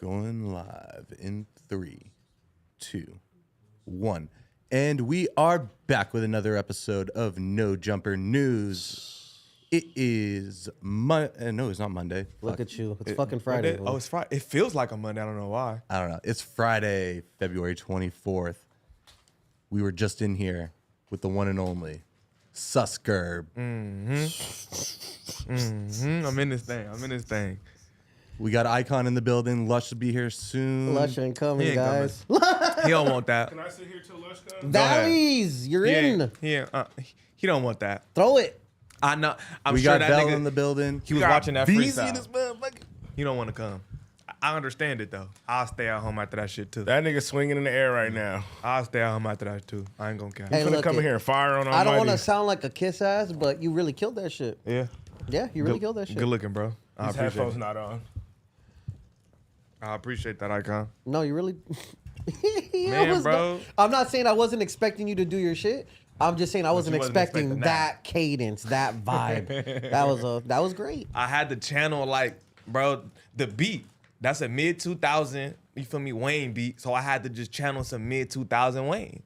Going live in 3, 2, 1. And we are back with another episode of No Jumper News. It is no, it's not Monday. Look at you. It's fucking Friday. Oh, it's Friday. It feels like a Monday. I don't know why. I don't know. It's Friday, February 24th. We were just in here with the one and only Suskerb. I'm in this thing. We got Icon in the building. Lush will be here soon. Lush ain't coming, guys. He don't want that. Can I sit here till Lush comes? Valleys, you're in. He don't want that. Throw it. I know. I'm We sure got that Bell nigga. in the building. He was watching that Beezy in freestyle. this motherfucker. He don't want to come. I understand it though. I'll stay at home after that shit too. That nigga swinging in the air right now. I'll stay at home after that too. I ain't gonna care. Hey, He's gonna look come in it. here and fire on I don't want to Almighty. sound like a kiss ass, but you really killed that shit. Yeah. Yeah, you really killed that shit. Good looking, bro. I His appreciate headphones it. not on. I appreciate that, Icon. No, you really. Man, bro. I'm not saying I wasn't expecting you to do your shit. I'm just saying I wasn't you wasn't expecting expecting that cadence, that vibe. that was great. I had to channel like, bro, the beat. That's a mid 2000, you feel me, Wayne beat. So I had to just channel some mid 2000 Wayne.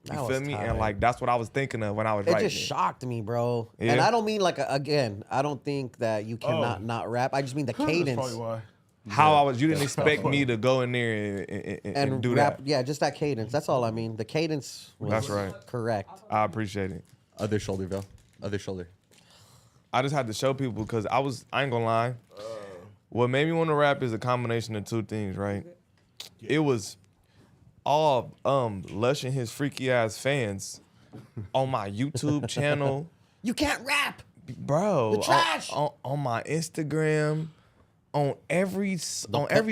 You That feel was me? tight. And like that's what I was thinking of when I was It writing. just shocked me, bro. Yeah. And I don't mean like again. I don't think that you cannot not rap. I just mean the That's probably cadence why. You didn't expect me to go in there and do rap. that. Yeah, just that cadence. That's all I mean. The cadence was That's right. correct. I appreciate it. Other shoulder, Bell. Other shoulder. I just had to show people because I ain't gonna lie. What made me want to rap is a combination of two things, right? It was all Lush and his freaky ass fans on my YouTube channel. You can't rap. Bro, The trash. on my Instagram, on every the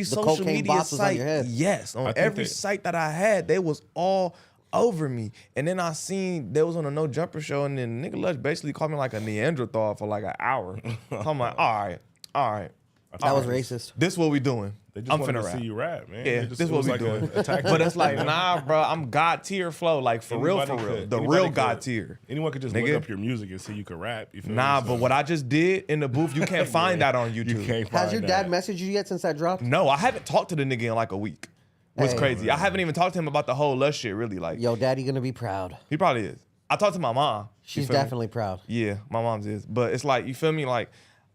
social cocaine media box was on site. your head. Yes, on think every that- site that I had, they was all over me. And then I seen they was on a No Jumper show, and then nigga Lush basically called me like a Neanderthal for like an hour. I'm like, all right. That was racist. This what we doing. They just I'm wanted finna to rap. see you rap, man. Yeah, It just- this it what was we like doing. a attack. But it's like, nah, bro, I'm God tier flow, like for real. Anybody The could- real anybody God could- tier. Anyone could just Nigga. look up your music and see you could rap. You feel Nah, me? but what I just did in the booth, you can't find that on You YouTube. can't Has find your that. dad messaged you yet since that dropped? No, I haven't talked to the nigga in like a week. What's Hey. crazy? I haven't even talked to him about the whole Lush shit, really. Like, Yo, daddy gonna be proud. he probably is. I talked to my mom. You She's feel me? definitely proud. Yeah, my mom's is. But it's like, you feel me? Like,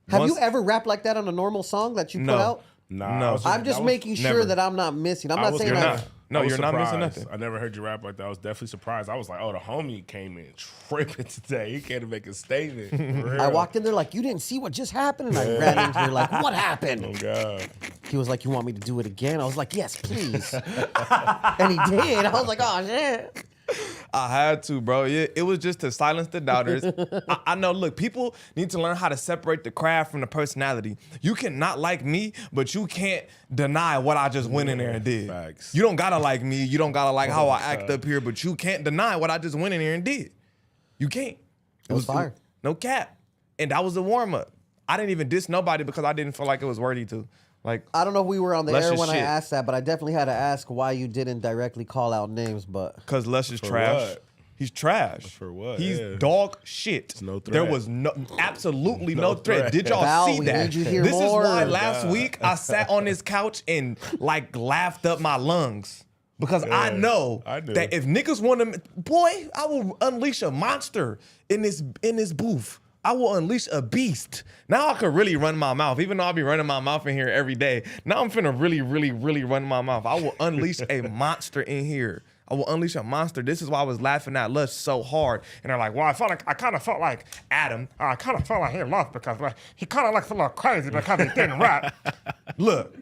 Have once- you ever rapped like that on a normal song that you No. put out? Nah, No. I was I'm just I was- making sure never. that I'm not missing. I'm I not was- saying You're that. not. No, I was you're not missing surprised. nothing. I never heard you rap like that. I was definitely surprised. I was like, oh, the homie came in tripping today. He came to make a statement. For real. I walked in there like, you didn't see what just happened? And I ran into there like, what Oh, happened? God. He was like, you want me to do it again? I was like, yes, please. And he did. I was like, oh, shit. I had to, bro. Yeah, it was just to silence the doubters. I know, look, people need to learn how to separate the craft from the personality. You can not like me, but you can't deny what I just went in there and did. Facts. You don't gotta like me. You don't gotta like how I act up here, but you can't deny what I just went in there and did. You can't. It was fire. No cap. And that was the warm-up. I didn't even diss nobody because I didn't feel like it was worthy to. Like, I don't know if we were on the Lush air is when I shit. asked that, but I definitely had to ask why you didn't directly call out names. But because Lush is For trash. what? He's trash. For what? He's Yeah. dog shit. no There threat. was absolutely no No threat. threat. Did y'all Val, see we that? need you here This more. is why last week I sat on this couch and like laughed up my lungs. Because I Yeah, know I knew. that if niggas want to, boy, I will unleash a monster in this booth. I will unleash a beast. Now I can really run my mouth, even though I'll be running my mouth in here every day. Now I'm finna really run my mouth. I will unleash a monster in here. I will unleash a monster. This is why I was laughing at Lush so hard. And they're like, well, I kind of felt like Adam. I kind of felt like he lost because like, he kind of looks a little crazy because he didn't rap. Look,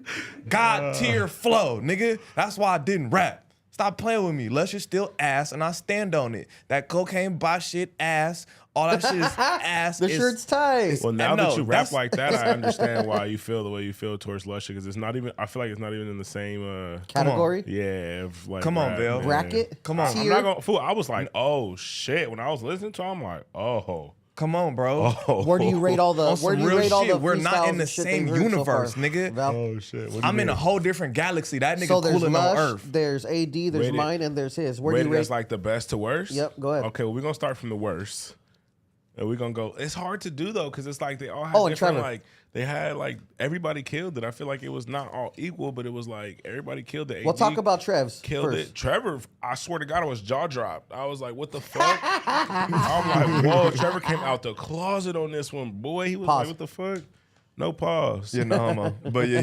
God tier flow, nigga. That's why I didn't rap. Stop playing with me. Lush is still ass, and I stand on it. That cocaine bot shit ass. All that shit is ass. the shirt's tight. Well, now I know, that you rap that's- like that, I understand why you feel the way you feel towards Lush, because it's not even. I feel like it's not even in the same. Category? Yeah. Of like Come on, rap, Bill. man. Bracket? Come on. I'm Tier? not gonna fool. I was like, oh shit. When I was listening to, it, I'm like, oh. Come on, bro. Where do you rate all the? On Where some do you real rate all shit. the? We're not freestyles in the and shit same they've heard so universe, far? nigga. Val? Oh shit. What do you I'm in mean? a whole different galaxy. That nigga So there's cooling on Lush, Earth. there's AD, there's Rated- mine, and there's his. Where do you Rated rate? as like the best to worst? Yep, go ahead. Okay, well, we're gonna start from the worst. And we're gonna go. It's hard to do though, because it's like they all have Oh, and different Trevor. like they had like everybody killed it. I feel like it was not all equal, but it was like everybody killed it. We'll talk about Trev's killed first. it. Trevor, I swear to God, I was jaw dropped. I was like, what the fuck? I'm like, whoa, Trevor came out the closet on this one, boy. He was Pause. like, what the fuck? No pause. Yeah, no homo. But yeah,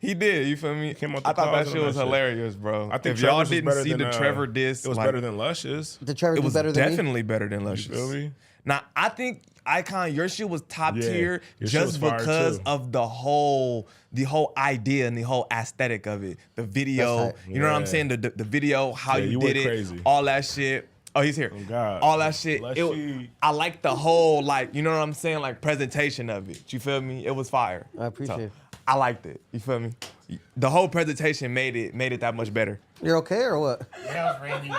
he did. You feel me? Came out I the thought that closet shit on was that shit. hilarious, bro. I think if y'all Trevor's was didn't better see than, the Trevor diss, it was like, better than Luscious. Did Trevor it do was better than me? definitely better than You Luscious. feel me? Now, I think Icon, your shit was top Yeah, tier your shit just was fire, because too. of the whole idea and the whole aesthetic of it. The video, That's you know what I'm Yeah. saying? The video, how Yeah, you you did went it, crazy. all that shit. Oh, he's here. Oh, God. All that shit. Lushy. I like the whole, like, you know what I'm saying? Like, presentation of it. You feel me? It was fire. I appreciate it. I liked it. You feel me? The whole presentation made it that much better. You're okay or what? Yeah, it was Randy.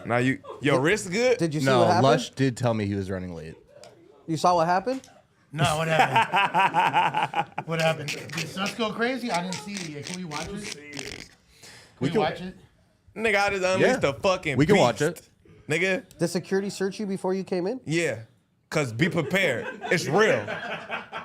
Now your wrist good? Did you see No, what happened? Lush did tell me he was running late. You saw what happened? No, what happened? What happened? Did Sus go crazy? I didn't see it yet. Can we watch it? Can we can- watch it? Nigga, I just unleashed the fucking We can beast. watch it. Nigga, Did security search you before you came in? yeah. Cause be prepared. It's real.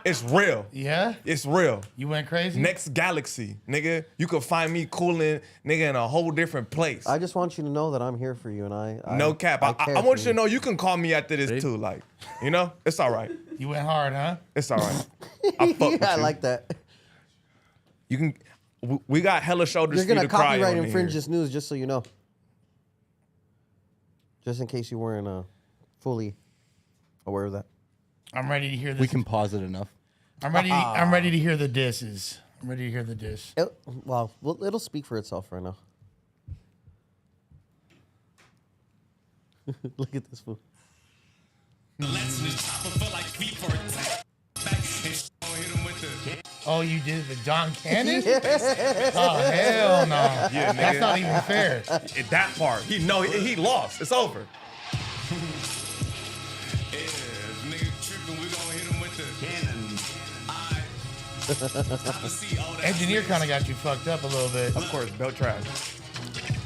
It's real. Yeah? It's real. You went crazy? Next galaxy, nigga. You could find me cooling, nigga, in a whole different place. I just want you to know that I'm here for you, and I No cap. I care want for you to know you can call me after this too. Like, you know, it's all right. You went hard, huh? It's all right. I fuck with Yeah, I you. like that. You can. We got hella shoulders You're for you gonna to cry copyright on infringe here. this news, just so you know. Just in case you weren't fully aware of that. I'm ready to hear this. We can pause it enough. I'm ready to hear the disses. I'm ready to hear the diss. Well, it'll speak for itself right now. Look at this fool. Oh, you did the John Cannon? Yeah. Oh, hell no. Yeah, That's nigga. not even fair. That part. He lost. It's over. Engineer kind of got you fucked up a little bit. Of course, belt trash.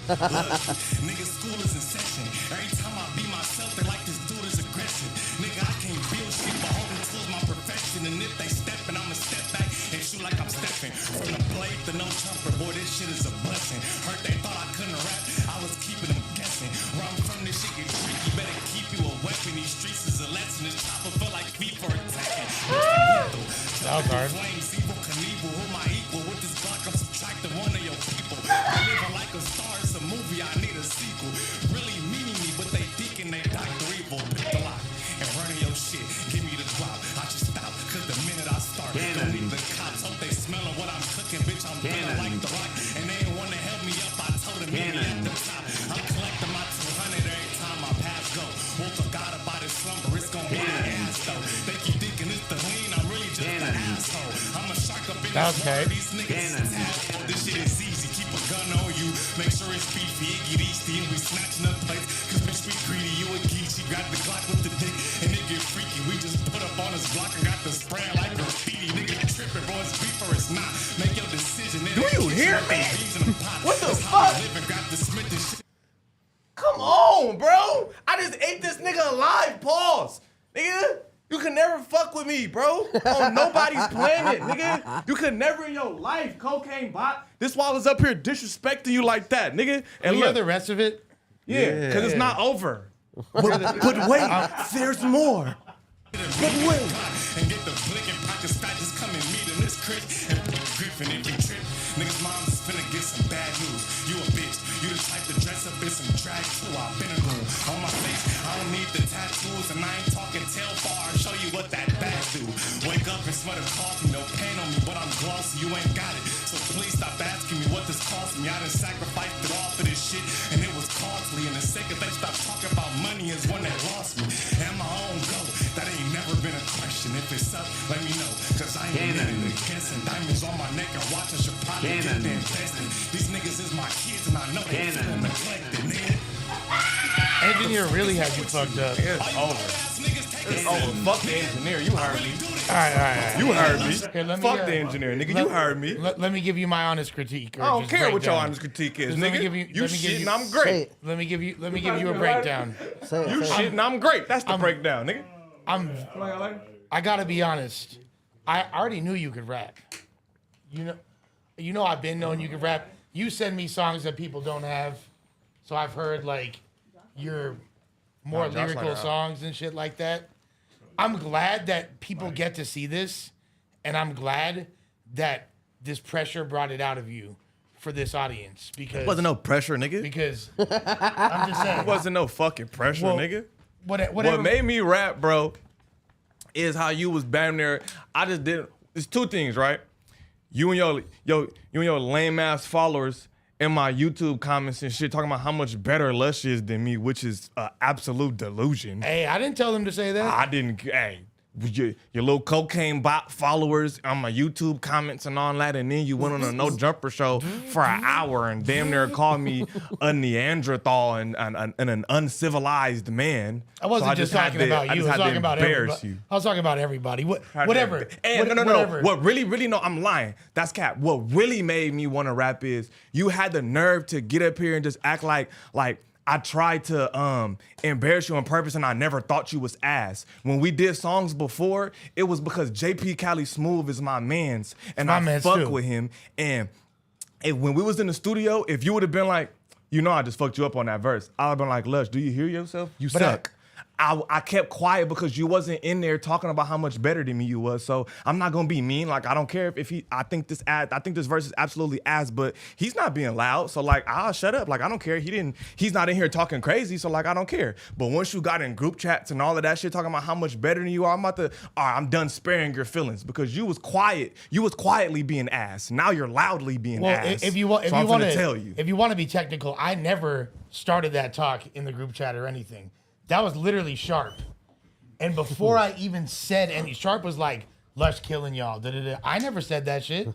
Nigga, school is in session. Every time I be myself, they like this dude is aggressive. Nigga, I can't build shit, but holding tools my profession. And if they steppin', I'ma step back and shoot like I'm stepping. From the blade to no jumper, boy, this shit is a blessing. Heard they thought I couldn't rap, I was keeping them guessing. Where I'm from, this shit get freaky. Better keep you a weapon. These streets is a lesson. This chopper feel like feet for attacking. That was hard. Flames, evil Knievel, who my equal? With this block, I'm subtracting one of your people. I live like a star, it's a movie, I need a sequel. Really meaning me, but they thinking they Dr. Evil. Pick the lock and running your shit. Give me the drop, I just stop, cause the minute I start, don't need the cops. Hope they smelling what I'm cooking, bitch, I'm feeling like the rock. And they ain't wanna help me up, I told them meet me at the top. I'm collecting my 200 every time I pass go. Woke up, got about this slumber, it's gonna be the ass though. They keep thinking it's the lean, I'm really just an asshole. I'm a shark up in this Okay. water, these niggas is tadpole. This shit is easy, keep a gun on you. Make sure it's beefy, Iggy Beastie, and we snatching up plates. Cause bitch, we greedy, you a geek. She got the Glock with the dick, and it get freaky. We just put up on this block and got the spray like graffiti. Nigga tripping, boy, it's beef or it's not. Make your decision. Do you hear me? What the fuck? Come on, bro. I just ate this nigga alive. Pause. Nigga, you can never fuck with me, bro. On nobody's planet, nigga. You could never in your life, cocaine bot. This wall is up here disrespecting you like that, nigga. And You hear look, the rest of it? yeah, because it's not over. But wait, there's more. But wait. And get the blick and pocket scratches coming meet in this crit and put Griffin in your trip. Niggas moms is finna get some bad news. You a bitch. You the type to dress up in some drag too. I've been a goon. On my face, I don't need the tattoos, and I ain't talking tail far. I'll show you what that bag do. Wake up and smell the coffee, no pain on me, but I'm glossy. You ain't got it. So please stop asking me what this cost me. I done sacrificed it all for this shit, and it was costly. And the second they stop talking about money is when they lost me. And my own go. That ain't never been a question. If it's up, let me know. Cause I ain't living the guessing. Diamonds on my neck and watch I should probably get them invested. These niggas is my kids and I know they feel neglected, nigga. Engineer really had you fucked up. It's over. It's over. Fuck the engineer. You heard me. All right. You heard me. Here, let me, Fuck the engineer, nigga. You heard me. Let me give you my honest critique. I don't care what your honest critique is, Just let me nigga. give you- You let me give shitting, you- I'm Say great. it. Let me give you a breakdown. Say it. You say it. shitting, I'm great. That's the breakdown, nigga. I gotta be honest. I already knew you could rap. You know I've been knowing you could rap. You send me songs that people don't have, so I've heard like your more lyrical songs and shit like that. I'm glad that people get to see this, and I'm glad that this pressure brought it out of you for this audience because Wasn't no pressure, nigga. because I'm just saying Wasn't no fucking pressure, Well, nigga. whatever. What made me rap, bro, is how you was damn near. I just did. It's two things, right? You and your lame ass followers in my YouTube comments and shit talking about how much better Lush is than me, which is absolute delusion. Hey, I didn't tell them to say that. I didn't. Hey, your little cocaine bot followers on my YouTube comments and all that, and then you went on a No Jumper show for an hour and damn near called me a Neanderthal and an uncivilized man. I wasn't just talking about you. I was talking about everybody. you. I was talking about everybody. Whatever. And Whatever. no. What really, no, I'm lying. That's cap. What really made me want to rap is you had the nerve to get up here and just act like I tried to embarrass you on purpose and I never thought you was ass. When we did songs before, it was because JP Cali Smooth is my mans and I fuck with him. And when we was in the studio, if you would have been like, I just fucked you up on that verse, I would have been like, Lush, do you hear yourself? You suck. I kept quiet because you wasn't in there talking about how much better than me you was. So I'm not gonna be mean. Like I don't care if I think this verse is absolutely ass, but he's not being loud. So like I'll shut up. Like I don't care. He's not in here talking crazy. So like I don't care. But once you got in group chats and all of that shit talking about how much better than you are, I'm done sparing your feelings because you was quiet. You was quietly being ass. Now you're loudly being ass. If you want to if you want to be technical, I never started that talk in the group chat or anything. That was literally Sharp. And before I even said any, Sharp was like, Lush killing y'all. Da-da-da. I never said that shit.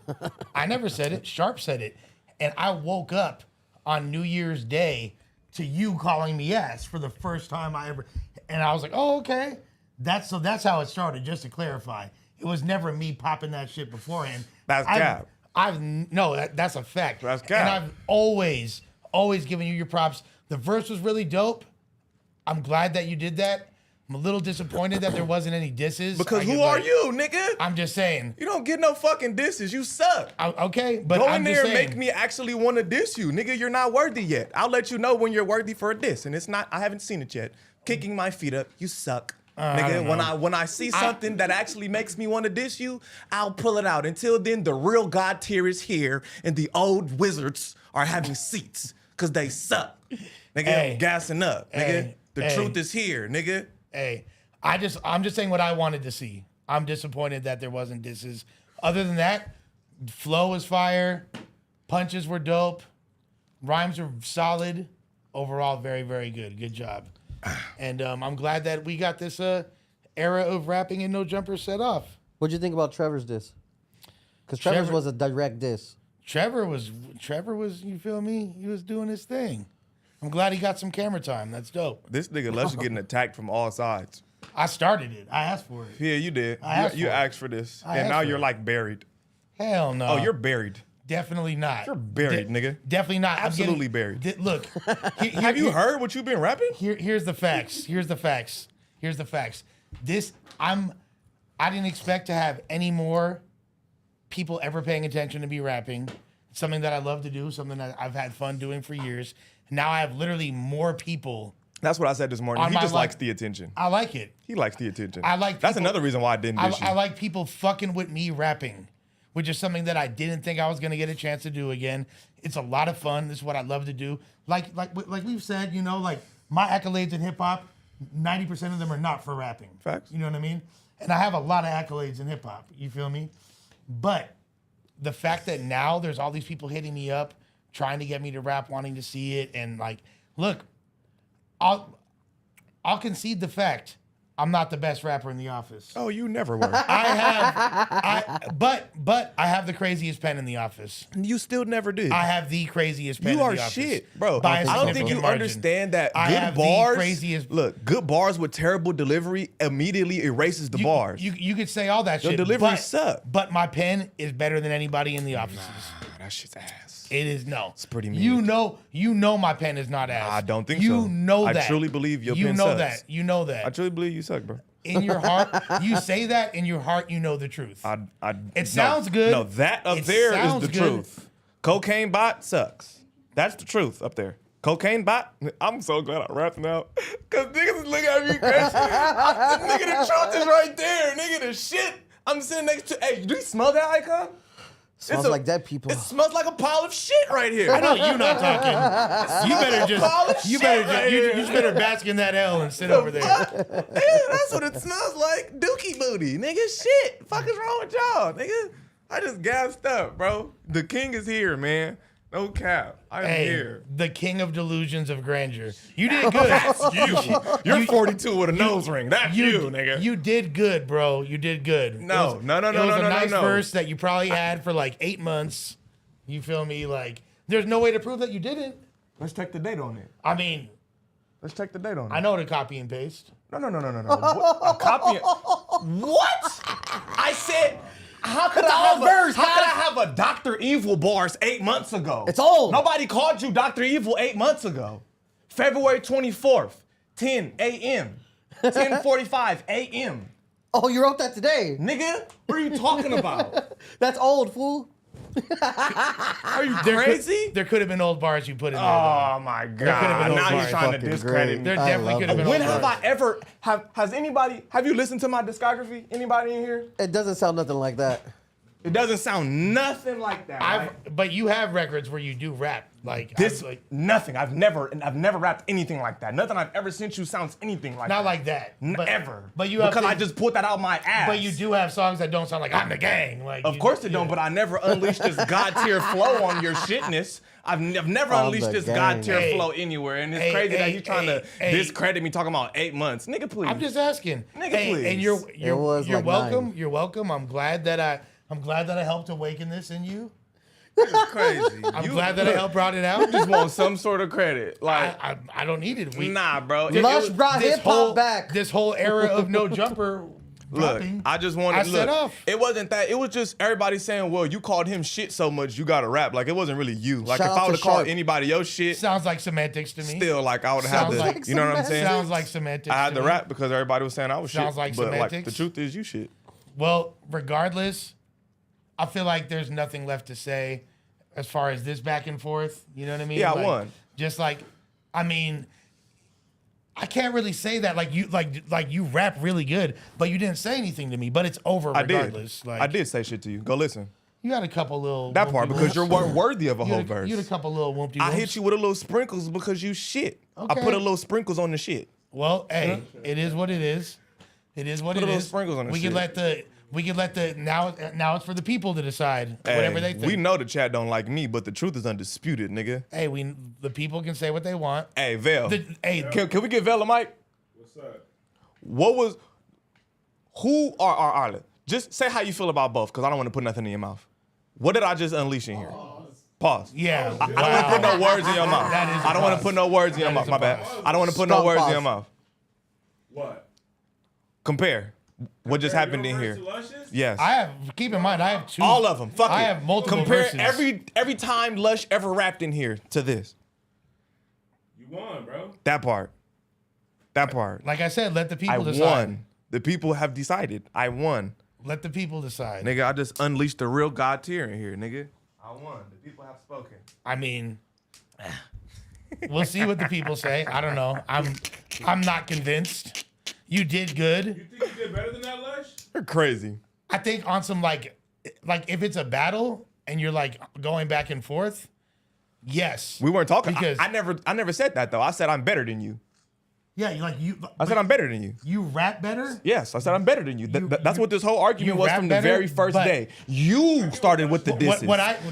I never said it. Sharp said it. And I woke up on New Year's Day to you calling me ass for the first time I ever. And I was like, oh, okay. That's how it started, just to clarify. It was never me popping that shit beforehand. That's cap. That's a fact. That's cap. And I've always given you your props. The verse was really dope. I'm glad that you did that. I'm a little disappointed that there wasn't any disses. Because who are you, nigga? I'm just saying. You don't get no fucking disses. You suck. Okay, but Go I'm in there just and saying. make me actually want to diss you. Nigga, you're not worthy yet. I'll let you know when you're worthy for a diss. And it's not, I haven't seen it yet. Kicking my feet up. You suck. Nigga, when I see something that actually makes me want to diss you, I'll pull it out. Until then, the real God tier is here, and the old wizards are having seats because they suck. Nigga, I'm gassing up. Nigga, the truth is here, nigga. Hey, I'm just saying what I wanted to see. I'm disappointed that there wasn't disses. Other than that, flow was fire, punches were dope, rhymes were solid. Overall, very, very good. Good job. And I'm glad that we got this era of rapping and No Jumper set off. What'd you think about Trevor's diss? Because Trevor's was a direct diss. Trevor was, you feel me? He was doing his thing. I'm glad he got some camera time. That's dope. This nigga Lush is getting attacked from all sides. I started it. I asked for it. Yeah, you did. You asked for this. I And now asked you're for it. like buried. Hell no. Oh, you're buried. Definitely not. You're buried, nigga. Definitely not. Absolutely buried. Look. Have you heard what you've been rapping? Here's the facts. Here's the facts. I didn't expect to have any more people ever paying attention to me rapping. It's something that I love to do, something that I've had fun doing for years. Now I have literally more people. That's what I said this morning. He just likes the attention. I like it. He likes the attention. That's another reason why I didn't diss you. I like people fucking with me rapping, which is something that I didn't think I was gonna get a chance to do again. It's a lot of fun. This is what I love to do. Like we've said, like my accolades in hip hop, 90% of them are not for rapping. Facts. You know what I mean? And I have a lot of accolades in hip hop. You feel me? But the fact that now there's all these people hitting me up, trying to get me to rap, wanting to see it, and like, look, I'll concede the fact I'm not the best rapper in the office. Oh, you never were. But I have the craziest pen in the office. You still never did. I have the craziest pen You in are the office. shit, bro. By a I don't think significant you margin. understand that I good have the bars. craziest. Look, good bars with terrible delivery immediately erases the bars. You could say all that Your shit. delivery suck. But my pen is better than anybody in the offices. That shit's ass. It is no. It's pretty mean. You know my pen is not ass. I don't think so. You know that. I truly believe your pen know sucks. that. You know that. I truly believe you suck, bro. in your heart, you say that in your heart, you know the truth. It sounds good. No, that up It there is sounds the good. truth. Cocaine bot sucks. That's the truth up there. Cocaine bot. I'm so glad I rapped now. Cause niggas is looking at me crazy. Nigga, the truth is right there. Nigga, the shit. I'm sitting next to. Hey, do you smell that, Icon? Smells like dead people. It smells like a pile of shit right here. I know you're not talking. You better just, you better bask in that L and sit over there. Yeah, that's what it smells like. Dookie booty, nigga. Shit. Fuck is wrong with y'all, nigga? I just gassed up, bro. The king is here, man. No cap. I'm here. The king of delusions of grandeur. You did good. That's you. You're 42 with a nose ring. That's you, nigga. You did good, bro. You did good. No. It was a nice verse that you probably had for like 8 months. You feel me? Like, there's no way to prove that you didn't. Let's check the date on it. I mean, Let's check the date on it. I know to copy and paste. No. What? Copy it. What? I said, how could I have a Dr. Evil bars 8 months ago? It's old. Nobody called you Dr. Evil 8 months ago. February 24th, 10 a.m. 10:45 a.m. Oh, you wrote that today. Nigga, what are you talking about? That's old, fool. Are you crazy? There could have been old bars you put in there. Oh my could've been God. old Now bars. you're trying to Fucking discredit great. me. There definitely could have been When old have bars. I ever, has anybody, have you listened to my discography? Anybody in here? It doesn't sound nothing like that. It doesn't sound nothing like that. right? But you have records where you do rap. Like This, nothing. I've never rapped anything like that. Nothing I've ever sent you sounds anything like Not that. like that. But, Ever. But you have because I things- just pulled that out my ass. But you do have songs that don't sound like I'm the gang. Like Of course they don't, but I never unleashed this God tier flow on your shitness. I've never I'm unleashed the this gang. God tier Hey. flow anywhere, and it's Hey, crazy that hey, he's trying to hey. discredit me talking about 8 months. Nigga, please. I'm just asking. Nigga, Hey, please. and you're was like welcome. 9. You're welcome. I'm glad that I helped awaken this in you. It's crazy. I'm glad that I helped brought it out. just want some sort of credit. Like, I don't need it. nah, bro. Lush brought this hip whole hop back. This whole era of no jumper. Look, dropping, I just wanted I look. set off. It wasn't that. It was just everybody saying, "Well, you called him shit so much, you got to rap." Like it wasn't really you. Like Shout if out I to would have called Sharp. anybody else shit, Sounds like semantics to me. still like I would have had Sounds to. like You know what I'm saying? Sounds like semantics. I had to to me. rap because everybody was saying I was Sounds shit. like but like semantics. the truth is, you shit. Well, regardless, I feel like there's nothing left to say as far as this back and forth. You know what I mean? Yeah, I Like, won. Just like, I mean, I can't really say that. Like you rap really good, but you didn't say anything to me. But it's over I regardless. did. Like I did say shit to you. Go listen. You had a couple little That part because you weren't worthy of a you whole had verse. you had a couple little whoopty. I hit you with a little sprinkles because you shit. I Okay. put a little sprinkles on the shit. Well, hey, it is what it is. It is what Put a it little is. sprinkles on the we shit. can let the now it's for the people to decide whatever Hey, they think. we know the chat don't like me, but the truth is undisputed, nigga. Hey, the people can say what they want. Hey, Vel. Hey, Can we get Vel a mic? What's up? Who are just say how you feel about both, because I don't want to put nothing in your mouth. What did I just unleash in here? Pause. yeah. I don't want to put no words in your mouth. That is a I don't want to pause. put no words in your That mouth. is a My bad. pause. I don't want to put no Strong words in pause. your mouth. What? Compare what just happened in Your here. verse to Luscious? Yes. I have. Keep in mind, I have two. All of them. Fuck I it. have multiple Compare verses. every time Lush ever rapped in here to this. You won, bro. That part. That part. Like I said, let the people I decide. won. The people have decided. I won. Let the people decide. Nigga, I just unleashed the real God tier in here, nigga. I won. The people have spoken. I mean, we'll see what the people say. I don't know. I'm not convinced. You did good. You think you did better than that, Lush? You're crazy. I think on some like if it's a battle and you're like going back and forth, yes. We weren't talking. Because I never said that though. I said I'm better than you. yeah, you I said I'm better than you. you rap better. Yes, I said I'm better than you. That's what this whole argument you was rap from the better, very first but- day. You started with the disses.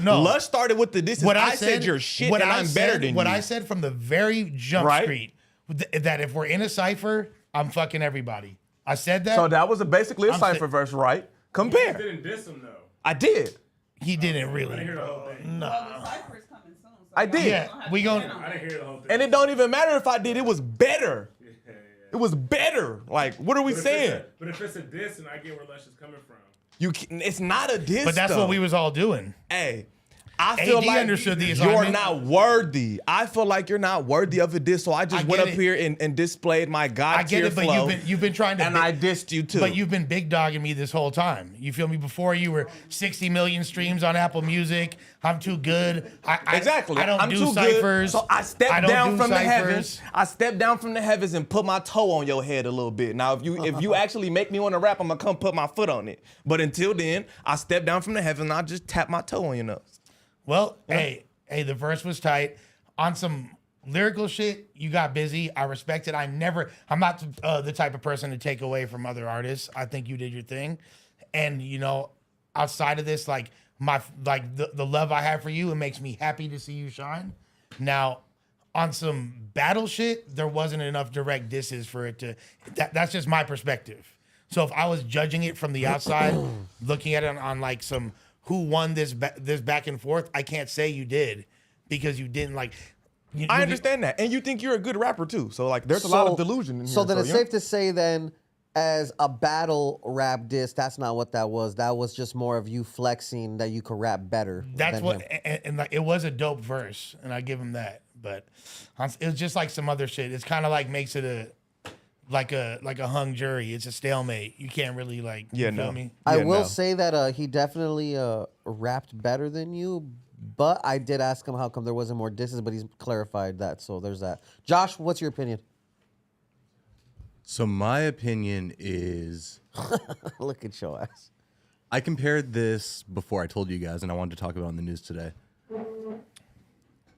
No. Lush started with the disses. I said you're shit and I'm better than you. What I said from the very jump Right? street that if we're in a cipher, I'm fucking everybody. I said that. So that was basically a I'm cipher sa- verse, right? You Compare. didn't diss him, though. I did. he didn't I really. didn't hear the whole thing. Nah. Cypher's coming soon. So I did. Yeah, we gon' I didn't hear the whole thing. And it don't even matter if I did. It was better. It was better. Like, what are we saying? But if it's a diss, then I get where Lush is coming from. It's not a diss. But that's though. what we was all doing. Hey, I feel AD like understood the you're assignment. not worthy. I feel like you're not worthy of a diss, so I just went up here and displayed my God I get tier it, but flow. you've been trying to, and I dissed you too. but you've been big dogging me this whole time. You feel me? Before you were 60 million streams on Apple Music. I'm too good. Exactly. I don't I'm do too ciphers. good. So I stepped don't down do from the ciphers. heavens. I stepped down from the heavens and put my toe on your head a little bit. Now, if you actually make me want to rap, I'm gonna come put my foot on it. But until then, I stepped down from the heavens and I just tap my toe on your nose. Well, hey, the verse was tight. On some lyrical shit, you got busy. I respect it. I'm not the type of person to take away from other artists. I think you did your thing. And, outside of this, like, the love I have for you, it makes me happy to see you shine. Now, on some battle shit, there wasn't enough direct disses for it to, that's just my perspective. So if I was judging it from the outside, looking at it on like some who won this back and forth, I can't say you did because you didn't like. I understand that. And you think you're a good rapper too. So like there's a lot of delusion in here. So then it's safe to say then, as a battle rap diss, that's not what that was. That was just more of you flexing that you could rap better. That's than what, him. and like it was a dope verse, and I give him that. But it was just like some other shit. It's kind of like makes it a hung jury. It's a stalemate. You can't really like. Yeah, you feel no. me? I Yeah, will no. say that he definitely rapped better than you, but I did ask him how come there wasn't more disses, but he's clarified that. So there's that. Josh, what's your opinion? So my opinion is, Look at your ass. I compared this before I told you guys, and I wanted to talk about it on the news today.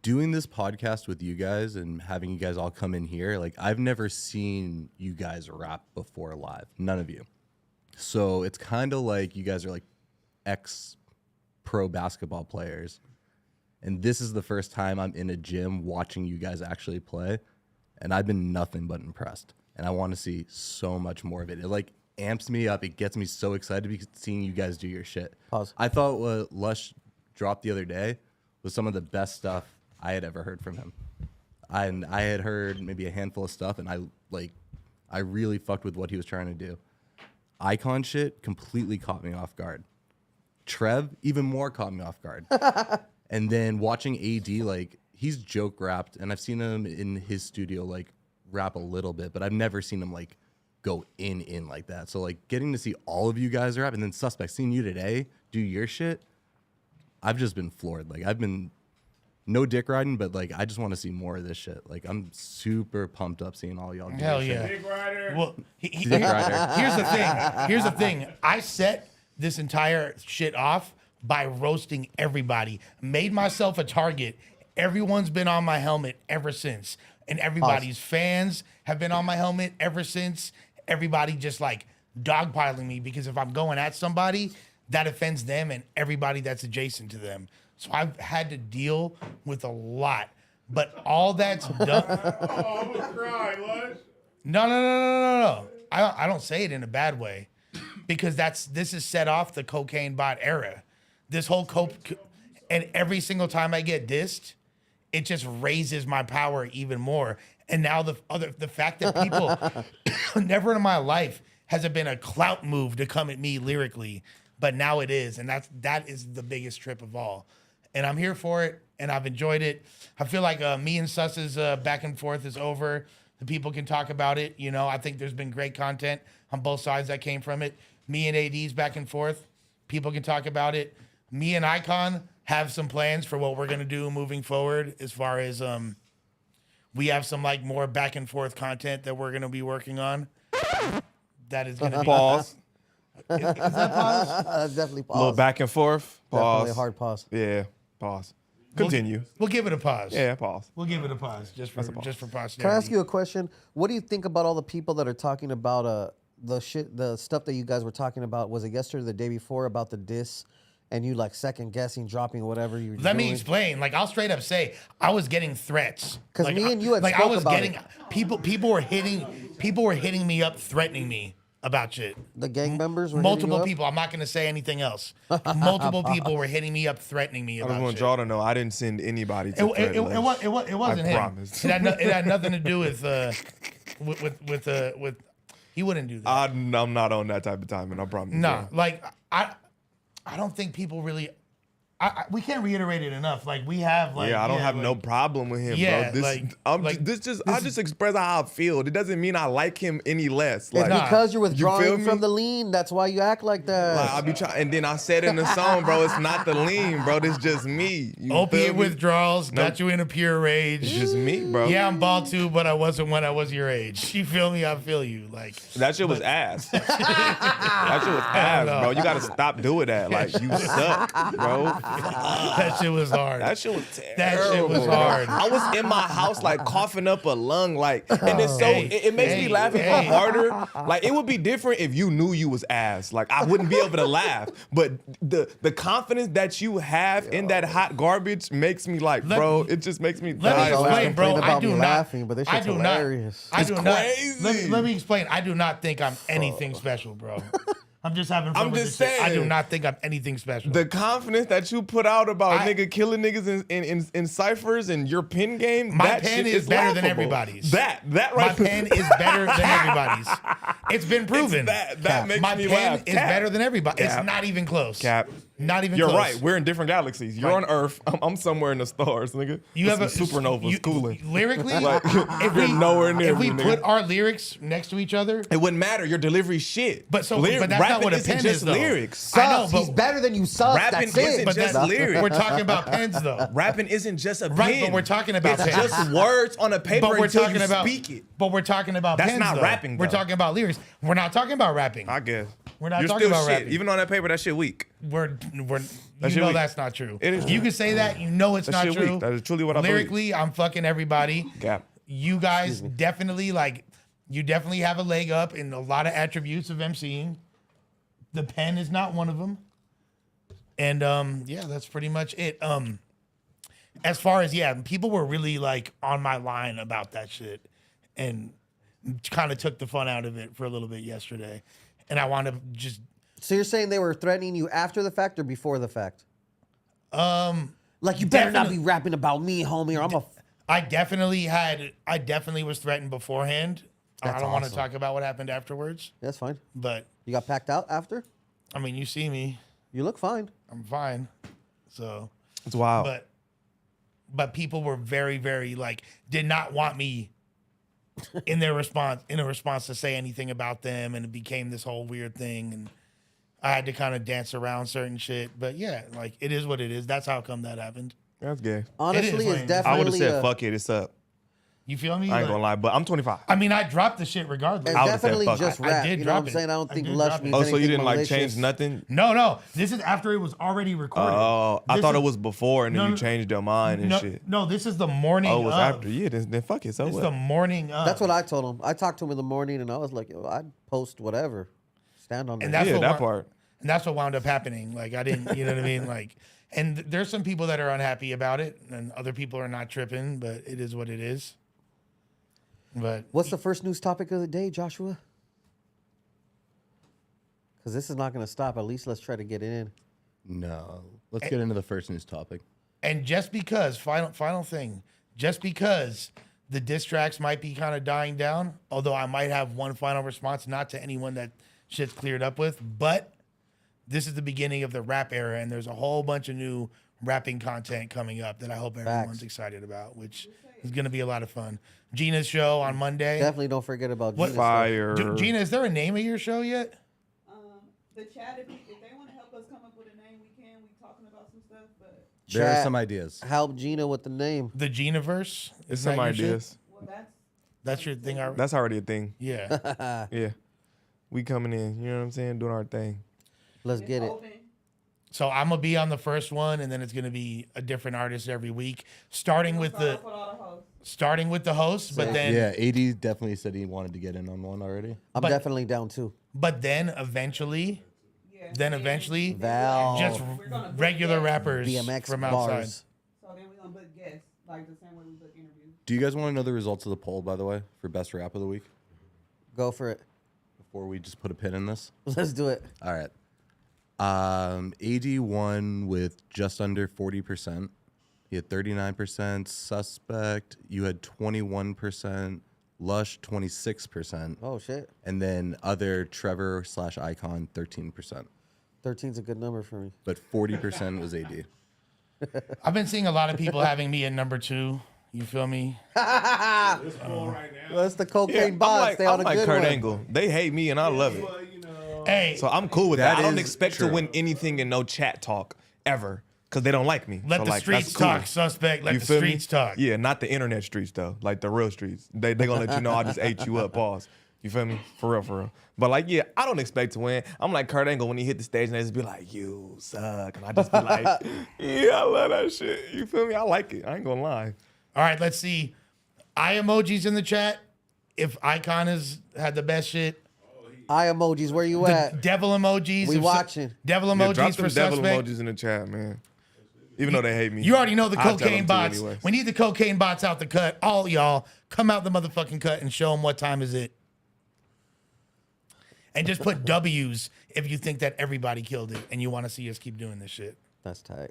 Doing this podcast with you guys and having you guys all come in here, like I've never seen you guys rap before live. None of you. So it's kind of like you guys are like ex-pro basketball players. And this is the first time I'm in a gym watching you guys actually play. And I've been nothing but impressed. And I want to see so much more of it. It like amps me up. It gets me so excited to be seeing you guys do your shit. Pause. I thought what Lush dropped the other day was some of the best stuff I had ever heard from him. I had heard maybe a handful of stuff, and I really fucked with what he was trying to do. Icon shit completely caught me off guard. Trev even more caught me off guard. And then watching AD, like he's joke rapped, and I've seen him in his studio like rap a little bit, but I've never seen him like go in like that. So like getting to see all of you guys rap, and then Suspect, seeing you today do your shit, I've just been floored. Like I've been no dick riding, but like I just want to see more of this shit. Like I'm super pumped up seeing all y'all do Hell your yeah. shit. Big Rider. Well, Dick rider. Here's the thing. I set this entire shit off by roasting everybody. Made myself a target. Everyone's been on my helmet ever since. And everybody's fans have been on my helmet ever since. Everybody just like dogpiling me because if I'm going at somebody, that offends them and everybody that's adjacent to them. So I've had to deal with a lot. But all that's done. Oh, I'm gonna cry, Lush. No. I don't say it in a bad way because this is set off the cocaine bot era. This whole and every single time I get dissed, it just raises my power even more. And now the fact that people never in my life has it been a clout move to come at me lyrically, but now it is, and that is the biggest trip of all. And I'm here for it, and I've enjoyed it. I feel like me and Suss's back and forth is over. The people can talk about it. I think there's been great content on both sides that came from it. Me and AD's back and forth. People can talk about it. Me and Icon have some plans for what we're gonna do moving forward. As far as we have some like more back and forth content that we're gonna be working on. That is gonna be Pause. Is that pause? Definitely pause. A little back and forth. Pause. Definitely a hard pause. Yeah. Pause. Continue. We'll give it a pause. Yeah. Pause. We'll give it a pause just for posterity. Can I ask you a question? What do you think about all the people that are talking about the stuff that you guys were talking about? Was it yesterday or the day before about the diss? And you like second guessing, dropping whatever you were doing? Let me explain. Like I'll straight up say, I was getting threats. 'Cause like, me and you had like spoke I was about getting people were hitting me up, threatening me about shit. The gang members were Multiple hitting you up? people. I'm not gonna say anything else. Multiple people were hitting me up, threatening me I about just want shit. y'all to know I didn't send anybody to It wasn't him. promise. It had nothing to do with he wouldn't do that. I'm not on that type of time, and I promise. No, like I don't think people really we can't reiterate it enough. Like we have like I don't have like, no problem with him, Yeah, bro. I just express how I feel. It doesn't mean I like him any less. Like, It's because you're feel withdrawing me? from the lean. That's why you act like that. like, I be trying, and then I said in the song, bro, it's not the lean, bro. This just me. You opiate feel me? withdrawals got you in a pure rage. It's just me, bro. Yeah, I'm bald too, but I wasn't when I was your age. You feel me? I feel you. Like That shit was ass. That shit was ass, know. bro. You gotta stop doing that. Like, you suck, bro. that shit was hard. That shit was terrible. That shit was bro. hard. I was in my house like coughing up a lung, like, and it's so it makes me laugh even hey. harder. Like, it would be different if you knew you was ass. Like, I wouldn't be able to laugh. But the confidence that you have in that hot garbage makes me like, bro, it just makes me Let die. me always explain, bro. complain I about do me not. laughing, but this I shit's do hilarious. not. I do crazy. not. Let me explain. I do not think I'm anything special, bro. I'm just having fun I'm with just this shit. I do saying. not think I'm anything special. The confidence that you put out about I- nigga killing niggas in ciphers and your pen game, My that pen shit is better than laughable. everybody's. That My right pen is better than everybody's. It's been proven. That makes My me pen laugh. is Cap. better than everybody. Cap. It's not even close. Cap. Not even You're close. right. We're in different galaxies. You're on Earth. I'm somewhere in the stars, nigga. You have There's some supernovas cooling. Lyrically, Like, if you're we nowhere near if we me, put nigga. our lyrics next to each other, It wouldn't matter. Your delivery shit. but that's not rapping what a isn't pen just is though. lyrics. I know, Sus, but he's better than you, sus. Rapping That's it. isn't but just that's, lyrics. we're talking about pens though. Rapping isn't just a Right, pen. but we're talking about It's pens. just words on a paper But we're until talking you about speak it. But we're talking about That's pens, not though. rapping, We're though. talking about lyrics. We're not talking about rapping. I guess. We're not You're talking still about shit. rapping. Even on that paper, that shit weak. We're That you shit know weak. that's not true. It is You true. can say that. You know it's That not shit true. weak. That is truly what I believe. Lyrically, I'm fucking everybody. Cap. You guys definitely you definitely have a leg up in a lot of attributes of MCing. The pen is not one of them. And yeah, that's pretty much it. As far as people were really like on my line about that shit and kind of took the fun out of it for a little bit yesterday. And I want to just So you're saying they were threatening you after the fact or before the fact? Like you better not be rapping about me, homie, or I'm a. I definitely was threatened beforehand. I That's don't want to awesome. talk about what happened afterwards, That's fine. but You got packed out after? I mean, you see me, You look fine. I'm fine. So, It's wild. but people were very, very did not want me in a response to say anything about them, and it became this whole weird thing, and I had to kind of dance around certain shit. But yeah, it is what it is. That's how come that happened. That's gay. Honestly, Wayne. it's definitely. I would have said, a- fuck it, it's up. You feel me? I ain't gonna lie, but I'm 25. I mean, I dropped the shit regardless. It's I would've said definitely fuck it. just I rap. did You know drop what I'm it. saying? I don't I think did Lush drop it. means Oh, so you anything didn't malicious. change nothing? No. This is after it was already recorded. Oh, I This thought is- it was before and then No, you no. changed your mind and no, shit. No, this is the morning. Oh, it was of. after. Yeah, then fuck it. So It's what? the morning of. That's what I told him. I talked to him in the morning and I was like, yo, I'd post whatever. Stand on And that. that's Yeah, what that wo- part. And that's what wound up happening. I didn't, you know what I mean? And there's some people that are unhappy about it, and other people are not tripping. But it is what it is. But What's the first news topic of the day, Joshua? Because this is not going to stop. At least let's try to get it in. No. Let's get into the first news topic. and just because final thing, just because the diss tracks might be kind of dying down, although I might have one final response, not to anyone that shit's cleared up with, but this is the beginning of the rap era, and there's a whole bunch of new rapping content coming up that I hope everyone's excited about, which is going to be a lot of fun. Gina's show on Monday. Definitely don't forget about What- Gina's Fire. Gina, is there a name of your show yet? The chat, if they want to help us come up with a name, we can. We talking about some stuff, but There are Chat. some ideas. Help Gina with the name. The Ginaverse? It's Is some that your shit? ideas. well, That's your thing already? That's already a thing. Yeah. Yeah. We coming in, you know what I'm saying? Doing our thing. Let's it's get it. open. So I'm gonna be on the first one, and then it's gonna be a different artist every week, starting with Start the off with all the hosts. host, but then Yeah, AD definitely said he wanted to get in on one already. I'm But- definitely down too. eventually, Yeah. Val. just We're gonna book regular guests. rappers BMX from outside. bars. So then we're gonna book guests, like the same way we book interviews. Do you guys want to know the results of the poll, by the way, for best rap of the week? Go for it. Before we just put a pin in this? Let's do it. All right. AD won with just under 40%. He had 39%. Suspect, you had 21%. Lush, 26%. Oh, shit. And then other Trevor/Icon, 13%. 13's a good number for me. But 40% was AD. I've been seeing a lot of people having me at number 2. You feel me? It's cool right now. That's the cocaine boss. I'm They on a like good Kurt one. Angle. They hate me and I love it. But, you know, Hey, So I'm cool with that. I don't is expect true. to win anything in no chat talk ever because they don't like me. let So, the like, streets that's cool. talk, suspect. Let You the feel me? streets talk. Yeah, not the internet streets though, like the real streets. They gonna let you know I just ate you up. Pause. You feel me? For real, for real. But like, yeah, I don't expect to win. I'm like Kurt Angle when he hit the stage and they just be like, "You suck," and I just be like, "Yeah, I love that shit." You feel me? I like it. I ain't gonna lie. All right, let's see. Eye emojis in the chat. If Icon has had the best shit. Eye emojis, where you The at? devil emojis. We if- watching. Devil Yeah, emojis drop for them devil suspect. emojis in the chat, man. Even though they hate me. You already know the I'll tell them cocaine to bots. anyways. We need the cocaine bots out the cut. All y'all, come out the motherfucking cut and show them what time is it. And just put W's if you think that everybody killed it and you want to see us keep doing this shit. That's tight.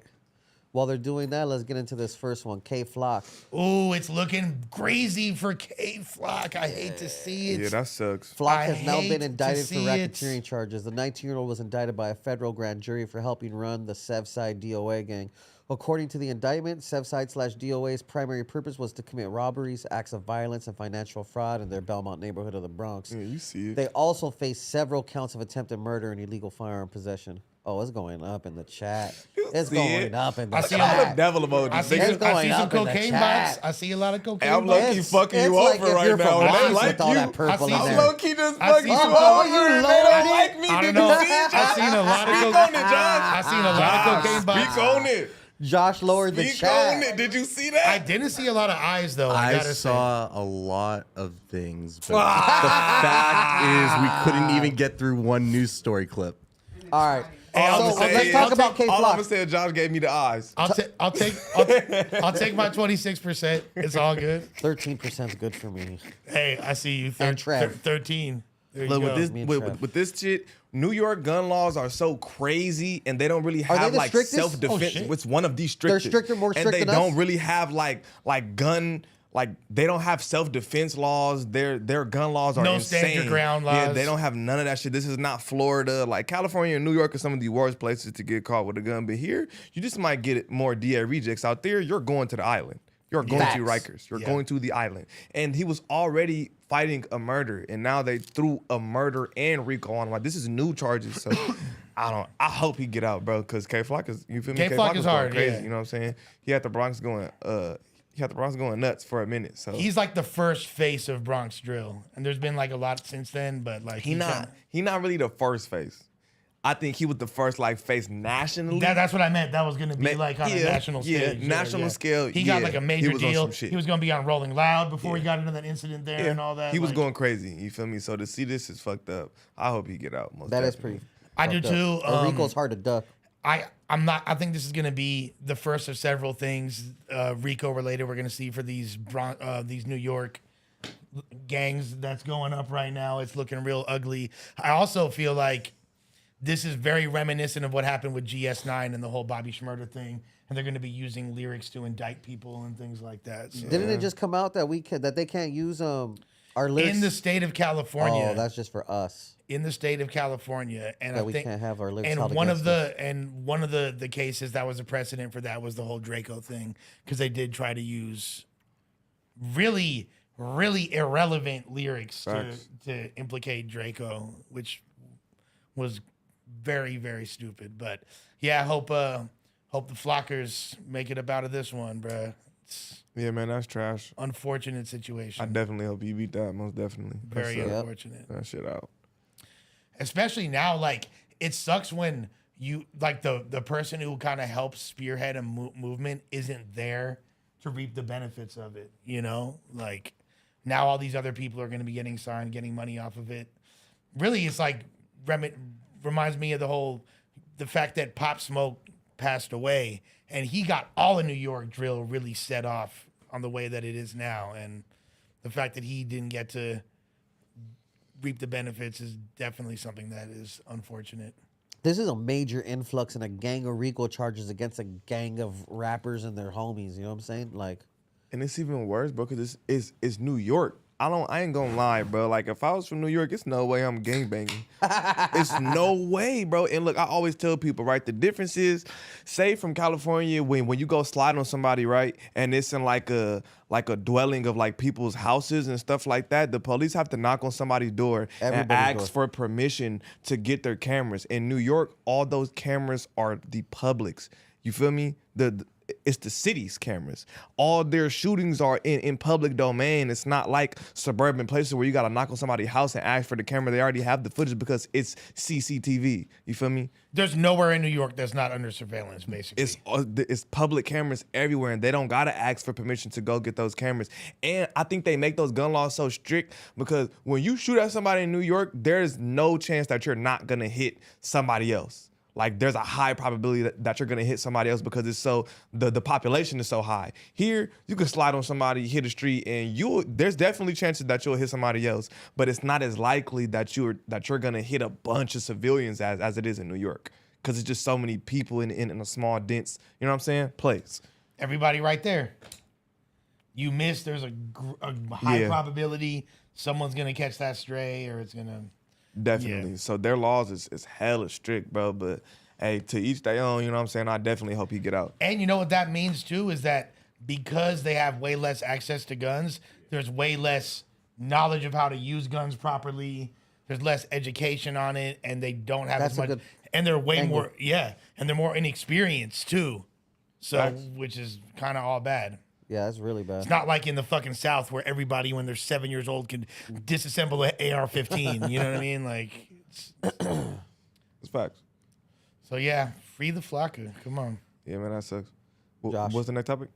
While they're doing that, let's get into this first one. K Flock. Ooh, it's looking crazy for K Flock. I hate to see it. Yeah, that sucks. Flock I has now hate been to indicted for see it. racketeering charges. The 19-year-old was indicted by a federal grand jury for helping run the Sevside DOA gang. According to the indictment, Sevside/DOA's primary purpose was to commit robberies, acts of violence, and financial fraud in their Belmont neighborhood of the Bronx. Yeah, you see it. They also faced several counts of attempted murder and illegal firearm possession. Oh, it's going up in the chat. It's see going it. up in the I see All all the chat. devil emojis. I see, It's nigga. going I see some up in the cocaine chat. bots. I see a lot of cocaine I'm bots. low-key fucking you like over if right you're now. from and They Bronx like with all you. that purple I in see I'm there. low-key just I fucking see you some- over. Oh, you and They loaded don't it? like me. I Did don't you know. see it, I Josh? seen a lot of Speak co- on it, Josh. I seen a lot of cocaine bots. Speak on it. Josh lowered the Speak on it. chat. Did you see I that? didn't see a lot of eyes though. I I gotta say. saw a lot of things, but the fact is we couldn't even get through one news story clip. All right. Hey, I'll So say- let's talk about K All I'm Flock. gonna say is Josh gave me the eyes. I'll take my 26%. It's all good. 13% is good for me. Hey, I see you. And Trev. 13. There you Look, go. with this Me and with, Trev. with, with this shit, New York gun laws are so crazy, and they don't really Are they have the like strictest? self-defense. Oh, shit. It's one of the strictest. stricter, more and strict they than don't us? really have like gun. Like they don't have self-defense laws. Their gun laws are No insane. stand your ground Yeah, laws. they don't have none of that shit. This is not Florida. Like California and New York are some of the worst places to get caught with a gun. But here, you just might get it more DA rejects. Out there, you're going to the island. You're going Facts. to Rikers. You're Yeah. going to the island. And he was already fighting a murder, and now they threw a murder and RICO on him. Like this is new charges. So I hope he get out, bro. Because K Flock is, you feel me? K Flock is going hard, crazy. yeah. You know what I'm saying? He had the Bronx going nuts for a minute. So He's like the first face of Bronx drill, and there's been like a lot since then. But like he not really the first face. I think he was the first like face nationally. That's what I meant. That was gonna be like on a yeah, national yeah, stage. national scale, He got yeah. like a He major was on deal. some shit. He was gonna be on Rolling Loud before he got into that incident there and all that. He was like- going crazy. You feel me? So to see this is fucked up. I hope he get out. Most That is definitely. pretty. I do fucked too. up. Rico's hard to duck. I'm not. I think this is gonna be the first of several things RICO related we're gonna see for these New York gangs that's going up right now. It's looking real ugly. I also feel like this is very reminiscent of what happened with GS9 and the whole Bobby Shmurda thing, and they're going to be using lyrics to indict people and things like that. So, Didn't it just come out that that they can't use our lyrics? in the state of California, Oh, that's just for us. in the state of California, and That I we think can't have our lyrics and held one against of the cases that was a precedent for that was the whole Draco thing, because they did try to use really irrelevant lyrics to implicate Draco, which was very, very stupid. But yeah, I hope the Flockers make it up out of this one, bruh. It's Yeah, man, that's trash. unfortunate situation. I definitely hope you beat that. Most definitely. Very That's, unfortunate. that shit out. Especially now, like it sucks when you like the person who kind of helps spearhead a movement isn't there to reap the benefits of it. You know, like now all these other people are going to be getting signed, getting money off of it. Really, it's like reminds me of the fact that Pop Smoke passed away, and he got all of New York drill really set off on the way that it is now, and the fact that he didn't get to reap the benefits is definitely something that is unfortunate. This is a major influx in a gang of RICO charges against a gang of rappers and their homies. You know what I'm saying? Like, And it's even worse, bro, because it's New York. I ain't gonna lie, bro. Like if I was from New York, it's no way I'm gangbanging. It's no way, bro. And look, I always tell people, right? The difference is, say from California, when you go slide on somebody, right, and it's in like a dwelling of like people's houses and stuff like that, the police have to knock on somebody's door and ask for permission to get their cameras. In New York, all those cameras are the public's. You feel me? It's the city's cameras. All their shootings are in public domain. It's not like suburban places where you got to knock on somebody's house and ask for the camera. They already have the footage because it's CCTV. You feel me? There's nowhere in New York that's not under surveillance, basically. It's public cameras everywhere, and they don't got to ask for permission to go get those cameras. And I think they make those gun laws so strict because when you shoot at somebody in New York, there's no chance that you're not going to hit somebody else. Like there's a high probability that you're gonna hit somebody else because it's so the population is so high. Here you can slide on somebody, hit a street, and there's definitely chances that you'll hit somebody else, but it's not as likely that you're gonna hit a bunch of civilians as it is in New York because it's just so many people in a small dense, you know what I'm saying, place. Everybody right there. You miss. There's a high probability someone's gonna catch that stray or it's gonna. Definitely. Yeah. So their laws is hella strict, bro. But hey, to each their own, you know what I'm saying? I definitely hope he get out. And you know what that means too is that because they have way less access to guns, there's way less knowledge of how to use guns properly. There's less education on it, and they don't have as much. And they're way more, and they're more inexperienced too. So, which is kind of all bad. Yeah, that's really bad. It's not like in the fucking South where everybody, when they're 7 years old, can disassemble an AR-15. You know what I mean? Like, it's facts. So yeah, free the Flocka. Come on. Yeah, man, that sucks. Josh. What's the next topic?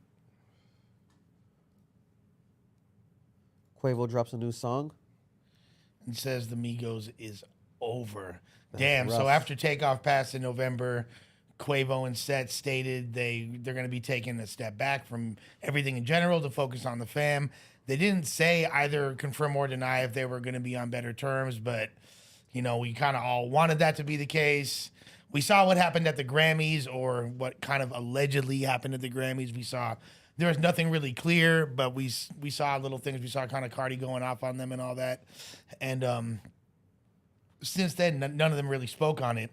Quavo drops a new song. It says the Migos is over. Damn. rough. So after Takeoff passed in November, Quavo and Set stated they're going to be taking a step back from everything in general to focus on the fam. They didn't say either confirm or deny if they were going to be on better terms, but you know, we kind of all wanted that to be the case. We saw what happened at the Grammys, or what kind of allegedly happened at the Grammys. We saw there was nothing really clear, but we saw little things. We saw kind of Cardi going off on them and all that. And since then, none of them really spoke on it.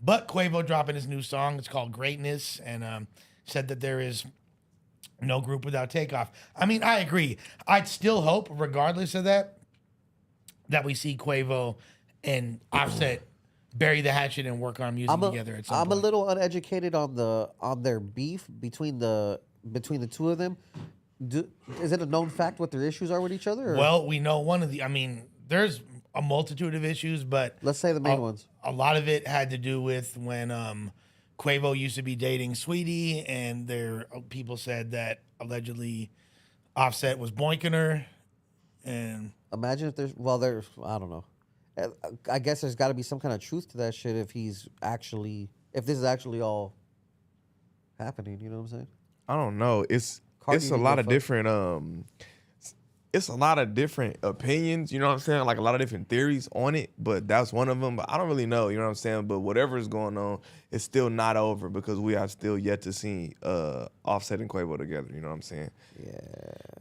But Quavo dropping his new song. It's called Greatness, and said that there is no group without Takeoff. I mean, I agree. I'd still hope, regardless of that we see Quavo and Offset bury the hatchet and work on music together at some point. I'm a little uneducated on their beef between the two of them. Is it a known fact what their issues are with each other? Or? Well, we know one of the. I mean, there's a multitude of issues, but Let's say the main ones. A lot of it had to do with when Quavo used to be dating Sweetie, and people said that allegedly Offset was boinking her. And Imagine if there's I don't know. I guess there's got to be some kind of truth to that shit if this is actually all happening. You know what I'm saying? I don't know. It's a lot of different it's a lot of different opinions, you know what I'm saying? Like a lot of different theories on it, but that's one of them. But I don't really know, you know what I'm saying? But whatever is going on, it's still not over because we are still yet to see Offset and Quavo together, you know what I'm saying? Yeah.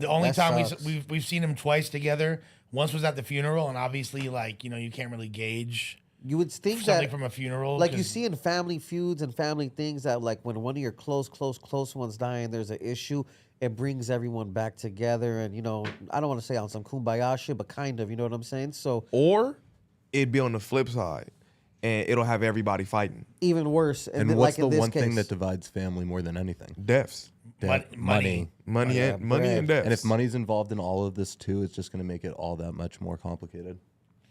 the only That time sucks. we've seen them twice together. Once was at the funeral, and obviously, like, you know, you can't really gauge You would think something that from a funeral. like you 'cause- see in family feuds and family things that like when one of your close ones die and there's an issue, it brings everyone back together. And you know, I don't want to say on some kumbaya shit, but kind of, you know what I'm saying? So Or it'd be on the flip side and it'll have everybody fighting. even worse. And then, what's like in the this one thing case- that divides family more than anything? Deaths. Money. Money Yeah, and bread. deaths. And if money's involved in all of this too, it's just going to make it all that much more complicated.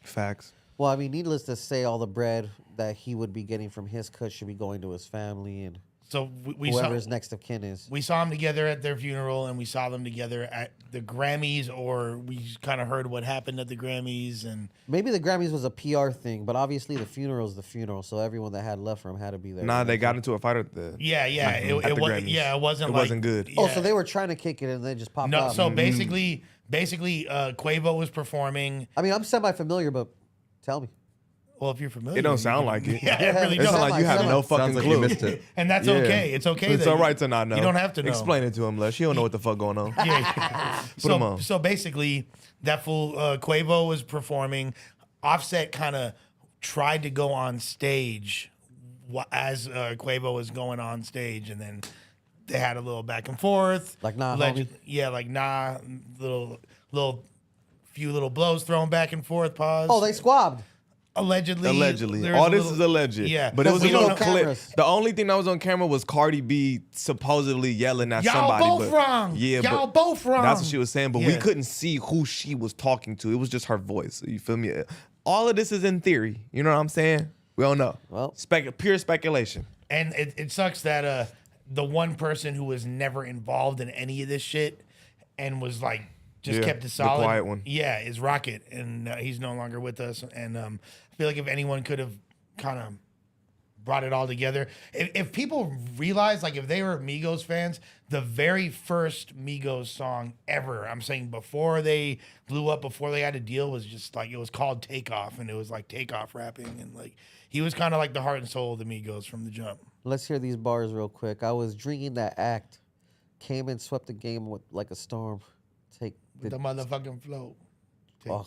Facts. Well, I mean, needless to say, all the bread that he would be getting from his cut should be going to his family and So we saw whoever his next of kin is. we saw them together at their funeral, and we saw them together at the Grammys, or we kind of heard what happened at the Grammys, and Maybe the Grammys was a PR thing, but obviously the funeral's the funeral, so everyone that had left from him had to be there. Nah, they got into a fight at the yeah, at it the wasn't Grammys. it wasn't It like, wasn't good. Oh, yeah. so they were trying to kick it and they just popped No, out. so basically, Quavo was performing. I mean, I'm semi-familiar, but tell me. Well, if you're familiar, It don't you sound can- like it. Yeah, it really It does. sounds like you have no Sounds fucking like clue. you missed it. And that's Yeah. okay. It's okay. It's that all right to not know. You don't have to know. Explain it to him, Les. He don't know what the fuck going on. Yeah. Put 'em on. So basically, that fool Quavo was performing. Offset kind of tried to go on stage as Quavo was going on stage, and then they had a little back and forth. Like, nah, homie. Yeah, like nah. Few little blows thrown back and forth. Pause. Oh, they squabbed. Allegedly. Allegedly. All this is alleged. Yeah. But it was a we don't little know clip. cameras. The only thing that was on camera was Cardi B supposedly yelling at Y'all somebody. both but, wrong. Yeah, Y'all but both wrong. That's what she was saying. But we Yeah. couldn't see who she was talking to. It was just her voice. You feel me? All of this is in theory. You know what I'm saying? We don't know. Well. Pure speculation. And it sucks that the one person who was never involved in any of this shit and was like just Yeah, kept it the solid. quiet one. Yeah, is Rocket, and he's no longer with us. And I feel like if anyone could have kind of brought it all together, if people realize, like if they were Migos fans, the very first Migos song ever, I'm saying before they blew up, before they had a deal, was just like, it was called Takeoff, and it was like Takeoff rapping, and like he was kind of like the heart and soul of the Migos from the jump. Let's hear these bars real quick. I was drinking that act, came and swept the game with like a storm. Take With the motherfucking flow. Oh,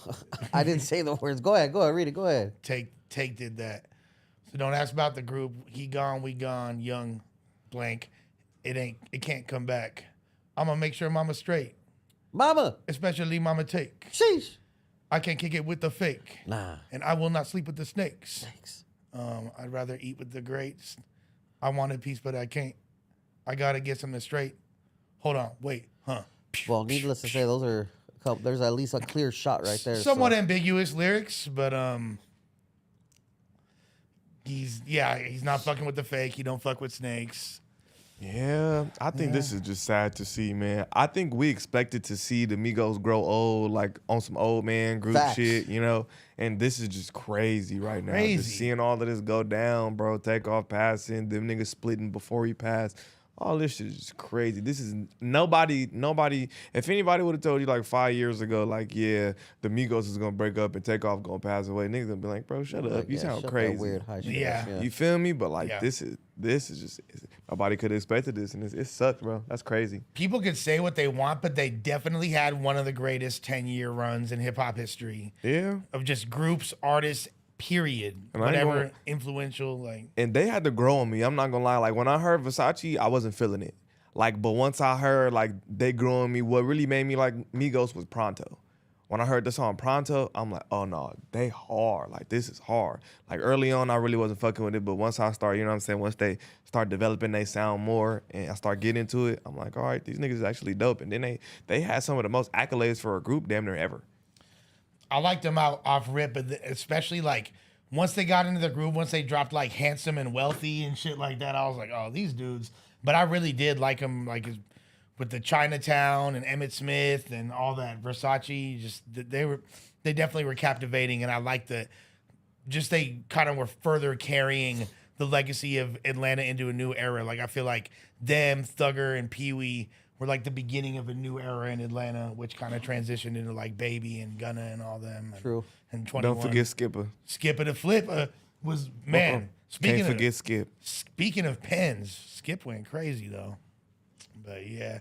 I didn't say the words. Go ahead, read it. Go ahead. Take did that. So don't ask about the group. He gone, we gone, young blank. It can't come back. I'm gonna make sure mama straight. Mama, Especially mama take. sheesh. I can't kick it with the fake. Nah. And I will not sleep with the snakes. Thanks. I'd rather eat with the greats. I wanted peace, but I can't. I gotta get something straight. Hold on, wait, huh? Well, needless to say, those are a couple. There's at least a clear shot right there. Somewhat so. ambiguous lyrics, but he's not fucking with the fake. He don't fuck with snakes. Yeah, I think this is just sad to see, man. I think we expected to see the Migos grow old, like on some old man group Facts. shit, you know? And this is just crazy right now. Crazy. Just seeing all of this go down, bro. Take off passing, them niggas splitting before he passed. All this shit is just crazy. This is nobody. If anybody would have told you like 5 years ago, like, yeah, the Migos is gonna break up and Takeoff gonna pass away, niggas gonna be like, bro, shut up. Like, You yeah, sound shut that crazy. Weird high shit. Yeah. You feel me? But like Yeah. this is just nobody could have expected this, and it sucks, bro. That's crazy. People could say what they want, but they definitely had one of the greatest 10-year runs in hip hop history Yeah. of just groups, artists, period. And I ain't Whatever gonna- influential, like And they had to grow on me. I'm not gonna lie. Like when I heard Versace, I wasn't feeling it. Like, but once I heard like they grew on me, what really made me like Migos was Pronto. When I heard the song Pronto, I'm like, oh no, they hard. Like this is hard. Like early on, I really wasn't fucking with it, but once I start, you know what I'm saying? Once they start developing they sound more, and I start getting into it, I'm like, all right, these niggas is actually dope. And then they had some of the most accolades for a group damn near ever. I liked them out off rip, but especially like once they got into the groove, once they dropped like Handsome and Wealthy and shit like that, I was like, oh, these dudes. But I really did like them, like with the Chinatown and Emmett Smith and all that Versace. Just they definitely were captivating, and I liked that. Just they kind of were further carrying the legacy of Atlanta into a new era. Like I feel like them, Thugger, and Pee Wee were like the beginning of a new era in Atlanta, which kind of transitioned into like Baby and Gunna and all them. True. And 21. Don't forget Skipper. Skip the Flip was man. Can't forget Skip. Speaking of pens, Skip went crazy though. But yeah,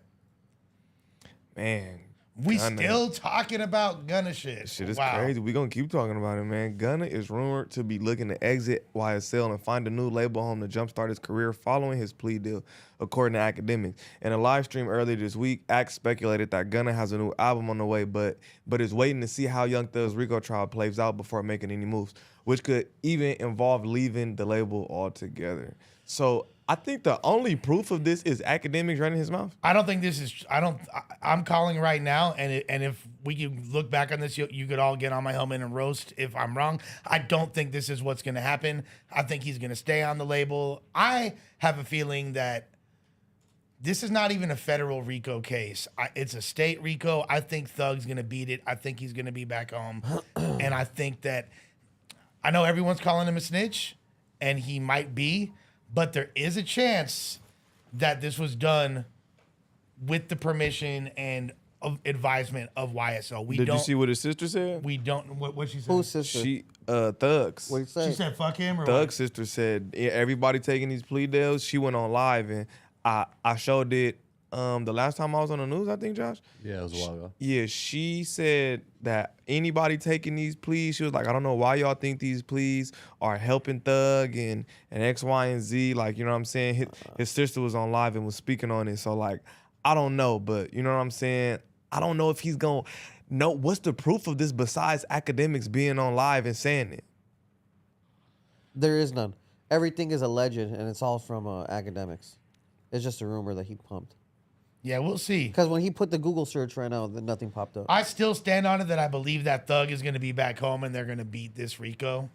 Man. we Gunna. still talking about Gunna shit. Shit is Wow. crazy. We gonna keep talking about it, man. Gunna is rumored to be looking to exit YSL and find a new label home to jumpstart his career following his plea deal, according to academics. In a live stream earlier this week, Axe speculated that Gunna has a new album on the way, but is waiting to see how Young Thug's RICO trial plays out before making any moves, which could even involve leaving the label altogether. So I think the only proof of this is academics running his mouth. I don't think this is. I'm calling right now, and if we can look back on this, you could all get on my helmet and roast if I'm wrong. I don't think this is what's going to happen. I think he's going to stay on the label. I have a feeling that this is not even a federal RICO case. It's a state RICO. I think Thug's going to beat it. I think he's going to be back home, and I think that I know everyone's calling him a snitch, and he might be. But there is a chance that this was done with the permission and advisement of YSL. We Did don't. you see what his sister said? We don't. What she said? Whose sister? She Thug's. What'd you say? She said, "Fuck him." Or Thug's what? sister said everybody taking these plea deals. She went on live and I showed it the last time I was on the news, I think, Josh. Yeah, it was a while ago. Yeah, she said that anybody taking these pleas, she was like, I don't know why y'all think these pleas are helping Thug and X, Y, and Z. Like, you know what I'm saying? His sister was on live and was speaking on it. So, like, I don't know, but you know what I'm saying? I don't know if he's going to know what's the proof of this besides academics being on live and saying it. There is none. Everything is alleged, and it's all from academics. It's just a rumor that he pumped. Yeah, we'll see. Because when he put the Google search right now, then nothing popped up. I still stand on it that I believe that Thug is going to be back home and they're going to beat this Rico.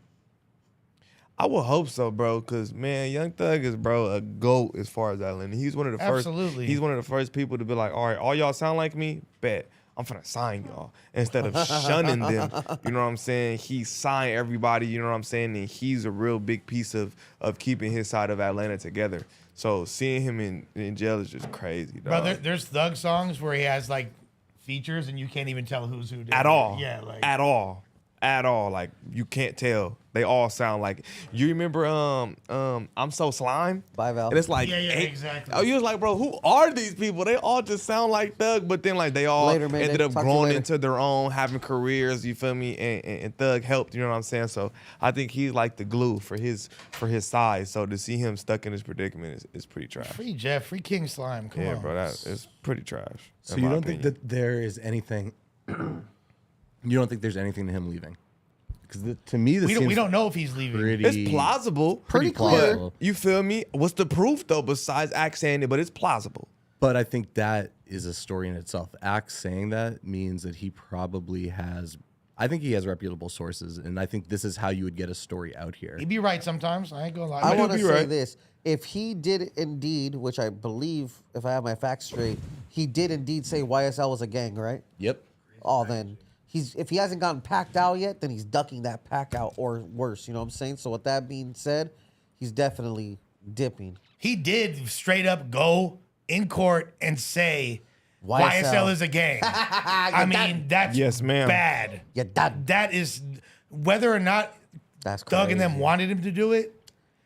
I would hope so, bro, because, man, Young Thug is, bro, a GOAT as far as that. And he's one of the first. Absolutely. He's one of the first people to be like, all right, all y'all sound like me? Bet. I'm finna sign y'all. Instead of shunning them, you know what I'm saying? He signed everybody, you know what I'm saying? And he's a real big piece of keeping his side of Atlanta together. So seeing him in jail is just crazy, dog. Bro, there's Thug songs where he has like features and you can't even tell who's who. At all. Yeah, like At all. Like, you can't tell. They all sound like. You remember I'm So Slime? Bye, Val. And it's like, Yeah, exactly. Oh, you was like, bro, who are these people? They all just sound like Thug, but then like they all Later, man. ended up Talk to you growing later. into their own, having careers. You feel me? And Thug helped. You know what I'm saying? So I think he's like the glue for his size. So to see him stuck in this predicament is pretty trash. free Jeff, free King Slime. Come Yeah, on. bro, that is pretty trash. So in you my don't think opinion. that there is anything? You don't think there's anything to him leaving? Because to me, this we seems don't know if he's leaving. pretty. It's plausible. Pretty clear. plausible. You feel me? What's the proof though besides Axe saying it? But it's plausible. But I think that is a story in itself. Axe saying that means that he probably has. I think he has reputable sources, and I think this is how you would get a story out here. He'd be right sometimes. I ain't gonna lie. I want to be say right. this. If he did indeed, which I believe, if I have my facts straight, he did indeed say YSL was a gang, right? Yep. Oh, then if he hasn't gotten packed out yet, then he's ducking that pack out or worse. You know what I'm saying? So with that being said, he's definitely dipping. He did straight up go in court and say YSL is a gang. I mean, that's Yes, ma'am. bad. Yeah, That is whether or not that's Thug and them crazy. wanted him to do it.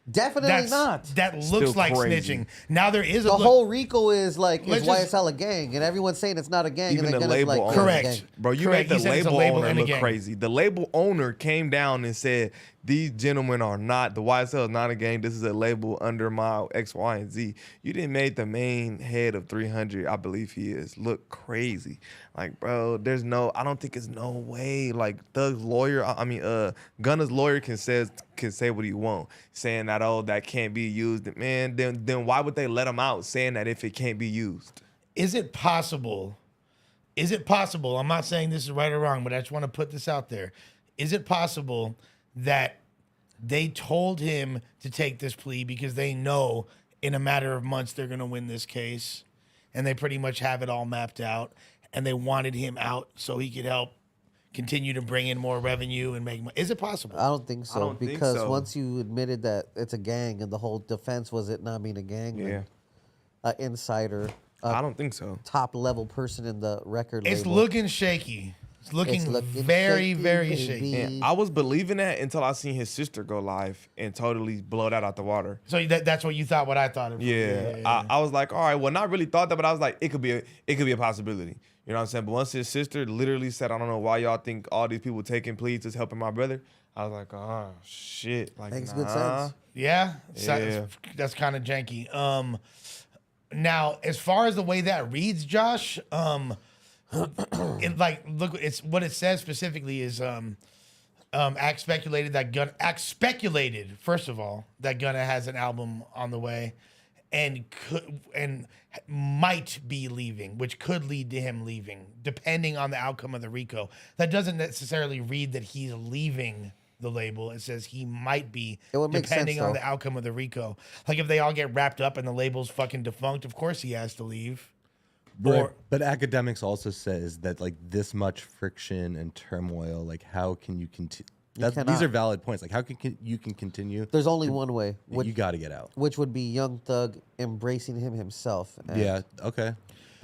Definitely not. That looks Still like crazy. snitching. Now there is a The look- whole RICO is like, is Let's just- YSL a gang? And everyone's saying it's not a gang. Even and the then Gunna's label like, owner. "Yeah, it's a Correct. gang." Bro, you Correct. made He the said it's a label label owner and a look gang. crazy. The label owner came down and said, these gentlemen are not, the YSL is not a gang. This is a label under my X, Y, and Z. You didn't make the main head of 300, I believe he is, look crazy. Like, bro, I don't think it's no way. Like, Thug's lawyer, Gunna's lawyer can say what he want, saying that, oh, that can't be used. Man, then why would they let him out saying that if it can't be used? Is it possible? I'm not saying this is right or wrong, but I just want to put this out there. Is it possible that they told him to take this plea because they know in a matter of months they're going to win this case and they pretty much have it all mapped out and they wanted him out so he could help continue to bring in more revenue and make money? Is it possible? I don't think so. don't think because so. once you admitted that it's a gang and the whole defense was it not being a gang, Yeah. an insider, I don't think so. top level person in the record It's label. looking shaky. It's looking looking very, shaky, very baby. shaky. And I was believing that until I seen his sister go live and totally blow that out the water. So that's what you thought. What I thought. Of Yeah. I was like, all right, well, not really thought that, but I was like, it could be a possibility. You know what I'm saying? But once his sister literally said, I don't know why y'all think all these people taking pleas is helping my brother, I was like, oh shit. Like, Makes nah. good sense. Yeah, Yeah. that's kind of janky. Now, as far as the way that reads, Josh, it's what it says specifically is Axe speculated first of all that Gunna has an album on the way and might be leaving, which could lead to him leaving depending on the outcome of the RICO. That doesn't necessarily read that he's leaving the label. It says he might be, It would make depending sense, on though. the outcome of the RICO. Like if they all get wrapped up and the label's fucking defunct, of course he has to leave. Or But academics also says that like this much friction and turmoil, like how can you continue? These cannot. are valid points. Like how can you continue? There's only one way, You got to get out. which would be Young Thug embracing him himself. And Yeah. Okay.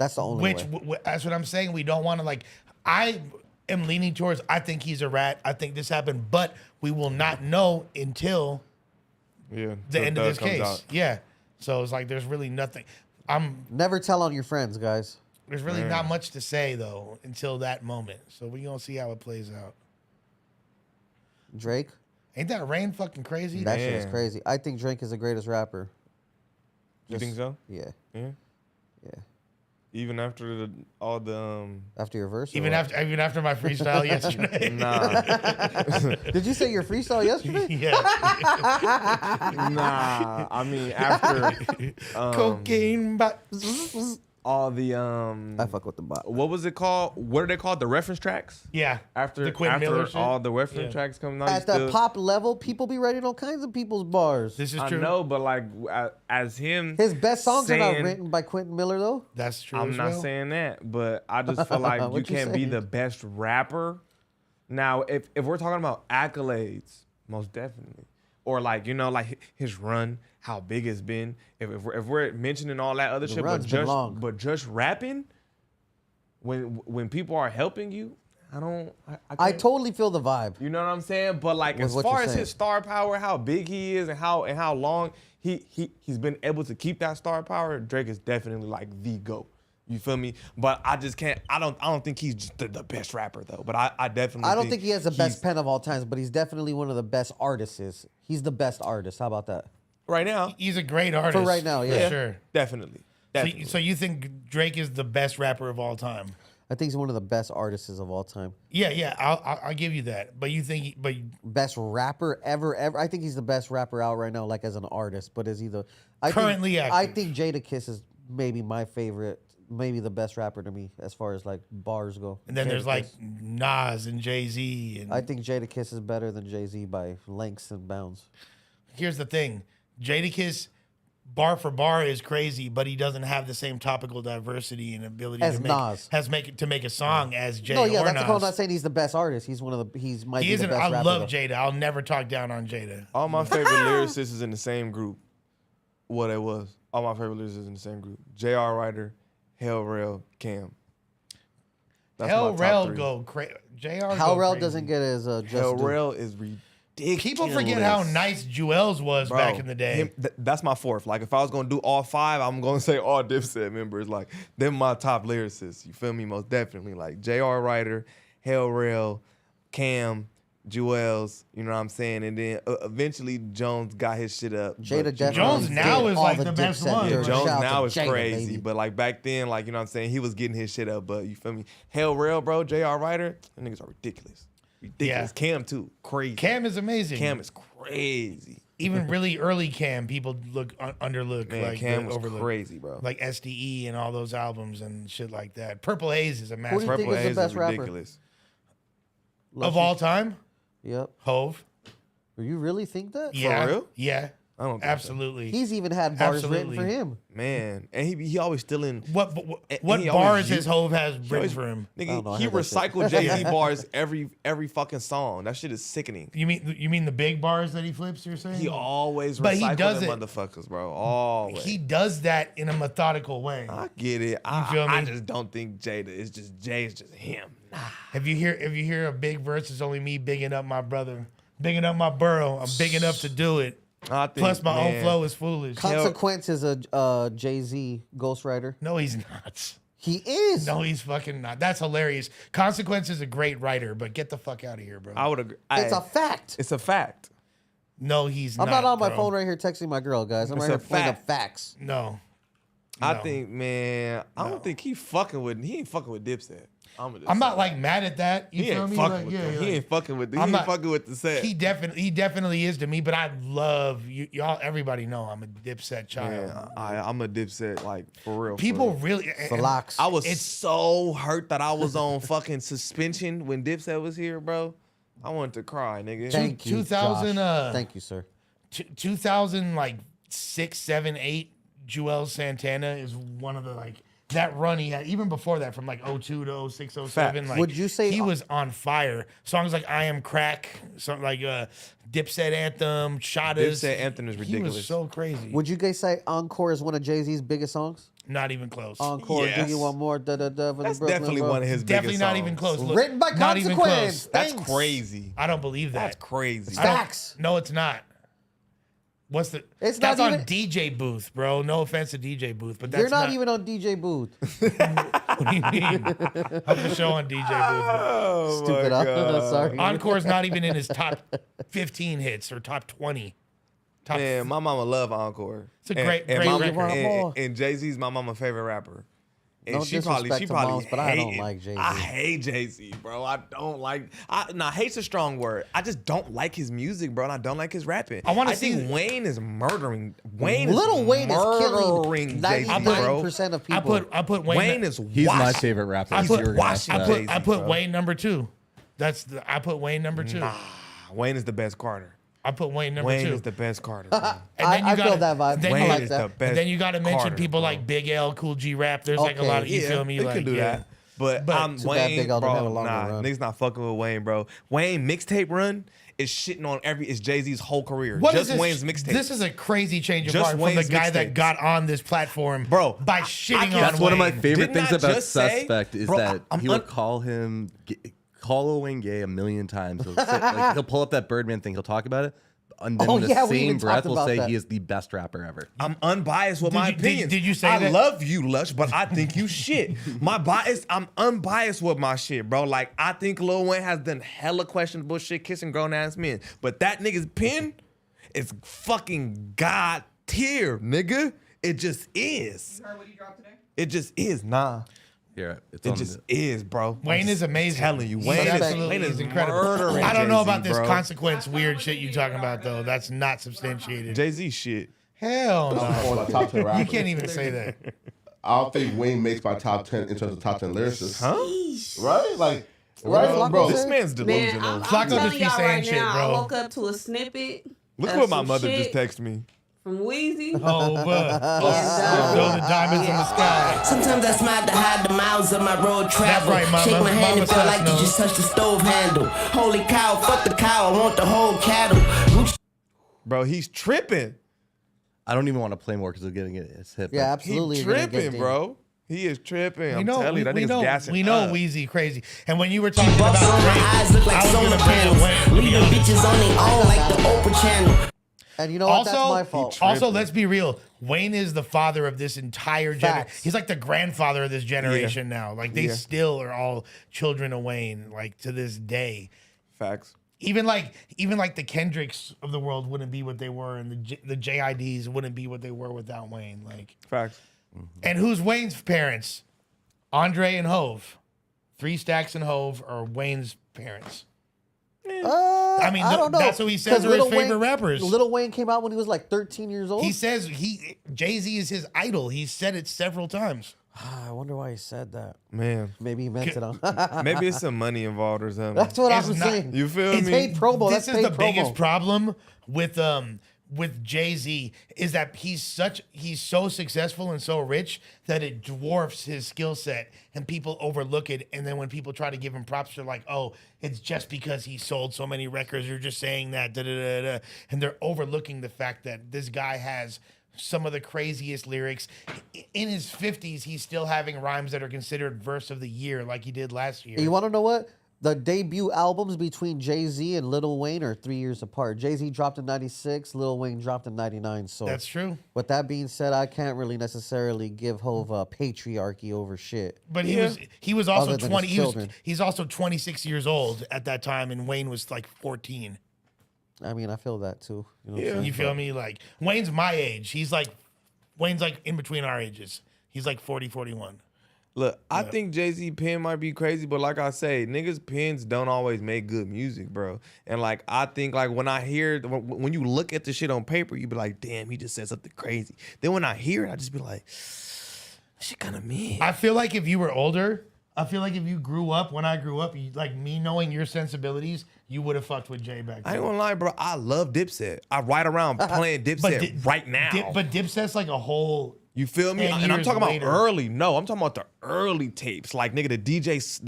That's the only Which way. that's what I'm saying. We don't want to like. I am leaning towards. I think he's a rat. I think this happened, but we will not know until Yeah. the end of this comes case. out. Yeah. So it's like there's really nothing. Never tell on your friends, guys. There's really not much to say though until that moment. So we gonna see how it plays out. Drake, Ain't that rain fucking crazy? that shit is Man. crazy. I think Drake is the greatest rapper. You think so? Yeah, Yeah. yeah. Even after all the After your verse, or even what? after my freestyle yesterday. nah Did you say your freestyle yesterday? Yeah. nah. I mean after Cocaine. all the I fuck with the bot. what was it called? What are they called? The reference tracks? Yeah. After the Quentin Miller shit. all the reference Yeah. tracks coming out, you At the still- pop level, people be writing all kinds of people's bars. This is I true. know, but like as him, His best songs are not saying- written by Quentin Miller, though. That's true. I'm as not well. saying that, but I just feel like you What you can't be saying? the best rapper. Now, if we're talking about accolades, most definitely, or like like his run, how big it's been. If we're mentioning all that other shit, run's been long. but just rapping, when people are helping you, I totally feel the vibe. you know what I'm saying? But like With as what far you're as saying. his star power, how big he is, and how long he's been able to keep that star power, Drake is definitely like the GOAT. You feel me? But I just can't. I don't think he's just the best rapper though. But I definitely. I don't think he has the he's- best pen of all times, but he's definitely one of the best artists. He's the best artist. How about that? right now. He's a great artist. For right now, yeah. For sure. Definitely. So you think Drake is the best rapper of all time? I think he's one of the best artists of all time. Yeah. I'll give you that. But you think, Best rapper ever. I think he's the best rapper out right now, like as an artist. But is he the Currently I active. think Jadakiss is maybe my favorite, maybe the best rapper to me as far as like bars go. and then there's like Jadakiss. Nas and Jay-Z. And I think Jadakiss is better than Jay-Z by lengths and bounds. here's the thing. Jadakiss, bar for bar, is crazy, but he doesn't have the same topical diversity and ability As to Nas. make a song as Jay No, yeah, or that's Nas. the call. I'm not saying he's the best artist. He's one of the. He's might He be the isn't. best I rapper. love though. Jada. I'll never talk down on Jada. All my favorite lyricists is in the same group. What it was. All my favorite lyricists is in the same group. J.R. Ryder, Hell Rail, Cam. That's my Hell top Rel three. go crazy. JR Hal go Rel crazy. doesn't get his just Hell due. Rail is ridiculous. People forget how nice Jewels was Bro, back in the day. That's my fourth. Like, if I was gonna do all five, I'm gonna say all Dipset members. Like, them my top lyricists. You feel me? Most definitely. Like J.R. Ryder, Hell Rail, Cam, Jewels. You know what I'm saying? And then eventually Jones got his shit up. Jada but- definitely Jones did now is all like the the best Dipset one. dirt. Jones Shout out now to is Jada, crazy, baby. but like back then, like, you know what I'm saying, he was getting his shit up. But you feel me? Hell Rail, bro, J.R. Ryder, them niggas are ridiculous. Ridiculous. Yeah. Cam too, crazy. Cam is amazing. Cam is crazy. Even really early Cam, people look underlook. Man, like Cam was overlook. crazy, bro. Like SDE and all those albums and shit like that. Purple Haze is a Who massive do you think Purple is the Haze best is rapper? ridiculous. of all time. Yep. Hove. Do you really think that? Yeah. real? Yeah. I don't think so. Absolutely. He's even had bars written Absolutely. for him. Man, and he always still in. What he always bars u- his Hove has he written always- for him? I don't know, Nigga, I he heard that shit. recycled Jay-Z bars every fucking song. That shit is sickening. You mean the big bars that he flips? You're saying He always But he recycled does them it- motherfuckers, bro. Always. he does that in a methodical way. I get it. feel I me? just don't think Jada is just Jay. It's just him. If you hear a big verse, it's only me bigging up my brother, bigging up my borough. I'm big enough to do it. I think, Plus, my own man, flow is foolish. Consequence is a Jay-Z ghostwriter. No, he's not. He is. No, he's fucking not. That's hilarious. Consequence is a great writer, but get the fuck out of here, bro. I would agree. It's a fact. It's a fact. No, he's I'm not on my bro. phone right here texting my girl, guys. I'm It's right a here pulling up fact. facts. No. I No. think, man, I don't think he ain't fucking with Dipset. I'm not like mad at that. You He feel ain't me? fucking Like, with yeah, them. He like- ain't fucking with. He I'm ain't not- fucking with the set. He definitely is to me, but I love y'all. Everybody know I'm a Dipset child. Man, I'm a Dipset, like, for real. People for real. really. For locks. I was it's- so hurt that I was on fucking suspension when Dipset was here, bro. I wanted to cry, nigga. Thank you, 2000, Josh. Thank you, sir. 2000 like 6, 7, 8. Joel Santana is one of the like that run he had, even before that, from like 02 to 06, 07, Facts. like, Would you say- he was on fire? Songs like I Am Crack, something like Dipset Anthem, Shottas. Dipset Anthem is He ridiculous. was so crazy. Would you guys say Encore is one of Jay-Z's biggest songs? Not even close. Encore, Yes. do you want more? Da, da, da, for the That's Brooklyn definitely Bro. one of his Definitely biggest not songs. even close. Look, Written by not even Consequence. close. That's Thanks. crazy. I don't believe that. That's crazy. I don't- Facts. No, it's not. What's the? It's that's not on even- DJ Booth, bro. No offense to DJ Booth, but that's You're not even on DJ Booth. What do you mean? I'm the show on DJ Booth. Oh Stupid. my I'm God. sorry. Encore's not even in his top 15 hits or top 20. Top. Man, my mama love Encore. It's a great and record. And Jay-Z's my mama's favorite rapper. And No she probably disrespect to moms, but I don't like Jay-Z. I hate Jay-Z, bro. I don't like. Hate's a strong word. I just don't like his music, bro. And I don't like his rapping. I think Wayne is murdering. Little Wayne is killing murdering Jay-Z, 99% of I people. put Wayne. Wayne is He's my washing. favorite rapper. I if put- you were gonna ask I that. I put bro. Wayne number 2. I put Wayne number 2. Wayne is the best Carter. I put Wayne number Wayne 2. is the best Carter. bro. And I feel that vibe. Then I Wayne you, like is that. the best. and then you got to mention Carter, people bro. like Big L, Cool G Rap. There's like a Okay, lot of, you Yeah, feel me? they Like, can do yeah. that. But But- Too bad Wayne, Big L didn't have a bro, longer nah, run. niggas not fucking with Wayne, bro. Wayne mixtape run is shitting on it's Jay-Z's whole career. What is Just this? Wayne's mixtape. This is a crazy change of Just heart from the Wayne's guy that mixtapes. got on this platform, Bro, by shitting on That's one of my Wayne. favorite Didn't things I about just say- Suspect is Bro, that I'm he will un- call him, call Owen gay a million times. He'll, say, like, he'll pull up that Birdman thing. He'll talk about it. And then Oh, in the yeah, we even same breath talked will about say that. he is the best rapper ever. I'm unbiased with Did my you- did- opinions. did you say I that? love you, Lush, but I think you shit. I'm unbiased with my shit, bro. Like, I think Lil Wayne has done hella questionable shit kissing grown ass men. But that nigga's pen is fucking God tier, nigga. It just is. You heard what he dropped today? It just is. Nah. Here, it's It on just the, is, bro. Wayne is amazing. Telling you, He's Wayne absolutely- is he's incredible. murdering I don't know Jay-Z, about this bro. consequence weird shit you talking about though. That's not substantiated. Jay-Z shit. Hell On no. my top 10 You rappers. can't even say that. I don't think Wayne makes my top 10 in terms of top 10 lyricists. Huh? Right? Like, did right, Flocko bro. say? This man's Man, delusional. I'm Flocko just telling be y'all saying right shit, now, bro. I woke up to a snippet Look of what my some mother shit just texted me. from Weezy. Oh, but And, throw the diamonds in the sky. Sometimes I smile to hide the miles of my road travel. right, mama. Shake my hand Mama and feel like says no. you just touched the stove handle. Holy cow, fuck the cow, I want the whole cattle. Gucci Bro, he's tripping. I don't even want to play more because we're getting it. It's hip. Yeah, but absolutely. He you're gonna get tripping, dinged. bro. He is tripping. I'm We know, telling you, that we nigga's know, gassing we know up. Wheezy crazy. And when you were talking about bucks on my Drake, eyes look like I was solar gonna bring panels. Wayne, to be Leaving honest. bitches on their own like the Oprah channel. And you know what? That's my Also, fault. also, let's be real. Wayne is the father of this entire generation. Facts. He's like the grandfather of this generation now. Like they Yeah. still are all children of Wayne, like to this day. Facts. Even like the Kendricks of the world wouldn't be what they were, and the JIDs wouldn't be what they were without Wayne. Like, Facts. and who's Wayne's parents? Andre and Hove. 3 Stacks and Hove are Wayne's parents. I mean, I don't know. that's what he says 'Cause are his Lil favorite Wayne- rappers. Lil Wayne came out when he was like 13 years old. He says Jay-Z is his idol. He's said it several times. I wonder why he said that. Man. Maybe he meant it on. Maybe it's some money involved or something. That's what It's I'm not- saying. You feel It's me? paid promo. This That's is paid the promo. biggest problem with Jay-Z is that he's so successful and so rich that it dwarfs his skill set and people overlook it. And then when people try to give him props, they're like, oh, it's just because he sold so many records. You're just saying that, da, da, da, da. And they're overlooking the fact that this guy has some of the craziest lyrics. In his 50s, he's still having rhymes that are considered verse of the year like he did last year. You want to know what? The debut albums between Jay-Z and Lil Wayne are 3 years apart. Jay-Z dropped in 96, Lil Wayne dropped in 99. So That's true. with that being said, I can't really necessarily give Hov a patriarchy over shit. But he was also Other than 20. his children. He's also 26 years old at that time, and Wayne was like 14. I mean, I feel that too. You know what I'm saying? You feel me? Like Wayne's my age. Wayne's like in between our ages. He's like 40, 41. Look, I think Jay-Z pen might be crazy, but like I say, niggas pens don't always make good music, bro. And like I think like when I hear when you look at the shit on paper, you be like, damn, he just said something crazy. Then when I hear it, I just be like, that shit kind of mid. I feel like if you were older, I feel like if you grew up when I grew up, like me knowing your sensibilities, you would have fucked with Jay back then. I ain't gonna lie, bro. I love Dipset. I ride around playing Dipset right now. But Dipset's like a whole You feel me? 10 And I'm years talking later. about early. No, I'm talking about the early tapes. Like, nigga, the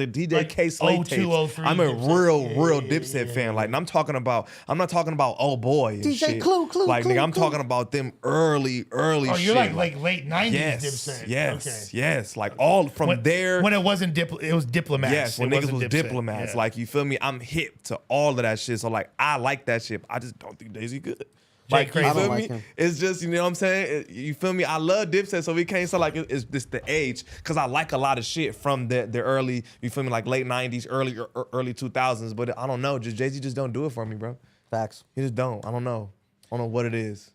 DJ Like K Slate 02, tapes. 03 I'm a Dipset. real Yeah, Dipset yeah, fan. Like, and I'm not talking about oh boy and DJ shit. Clue, like, nigga, I'm talking about them early Oh, shit. you're like late 90s yes, Dipset. yes, Okay. yes. Like all from there. When it wasn't it was Diplomats. Yes, when It niggas wasn't was Dipset. diplomats. Yeah. Like, you feel me? I'm hip to all of that shit. So like, I like that shit. I just don't think Daisy good. Like, you Crazy. I don't feel like me? him. It's just, you know what I'm saying? You feel me? I love Dipset, so we can't say like it's just the age, because I like a lot of shit from the early, you feel me, like late 90s, early 2000s. But I don't know, just Jay-Z just don't do it for me, bro. Facts. He just don't. I don't know what it is.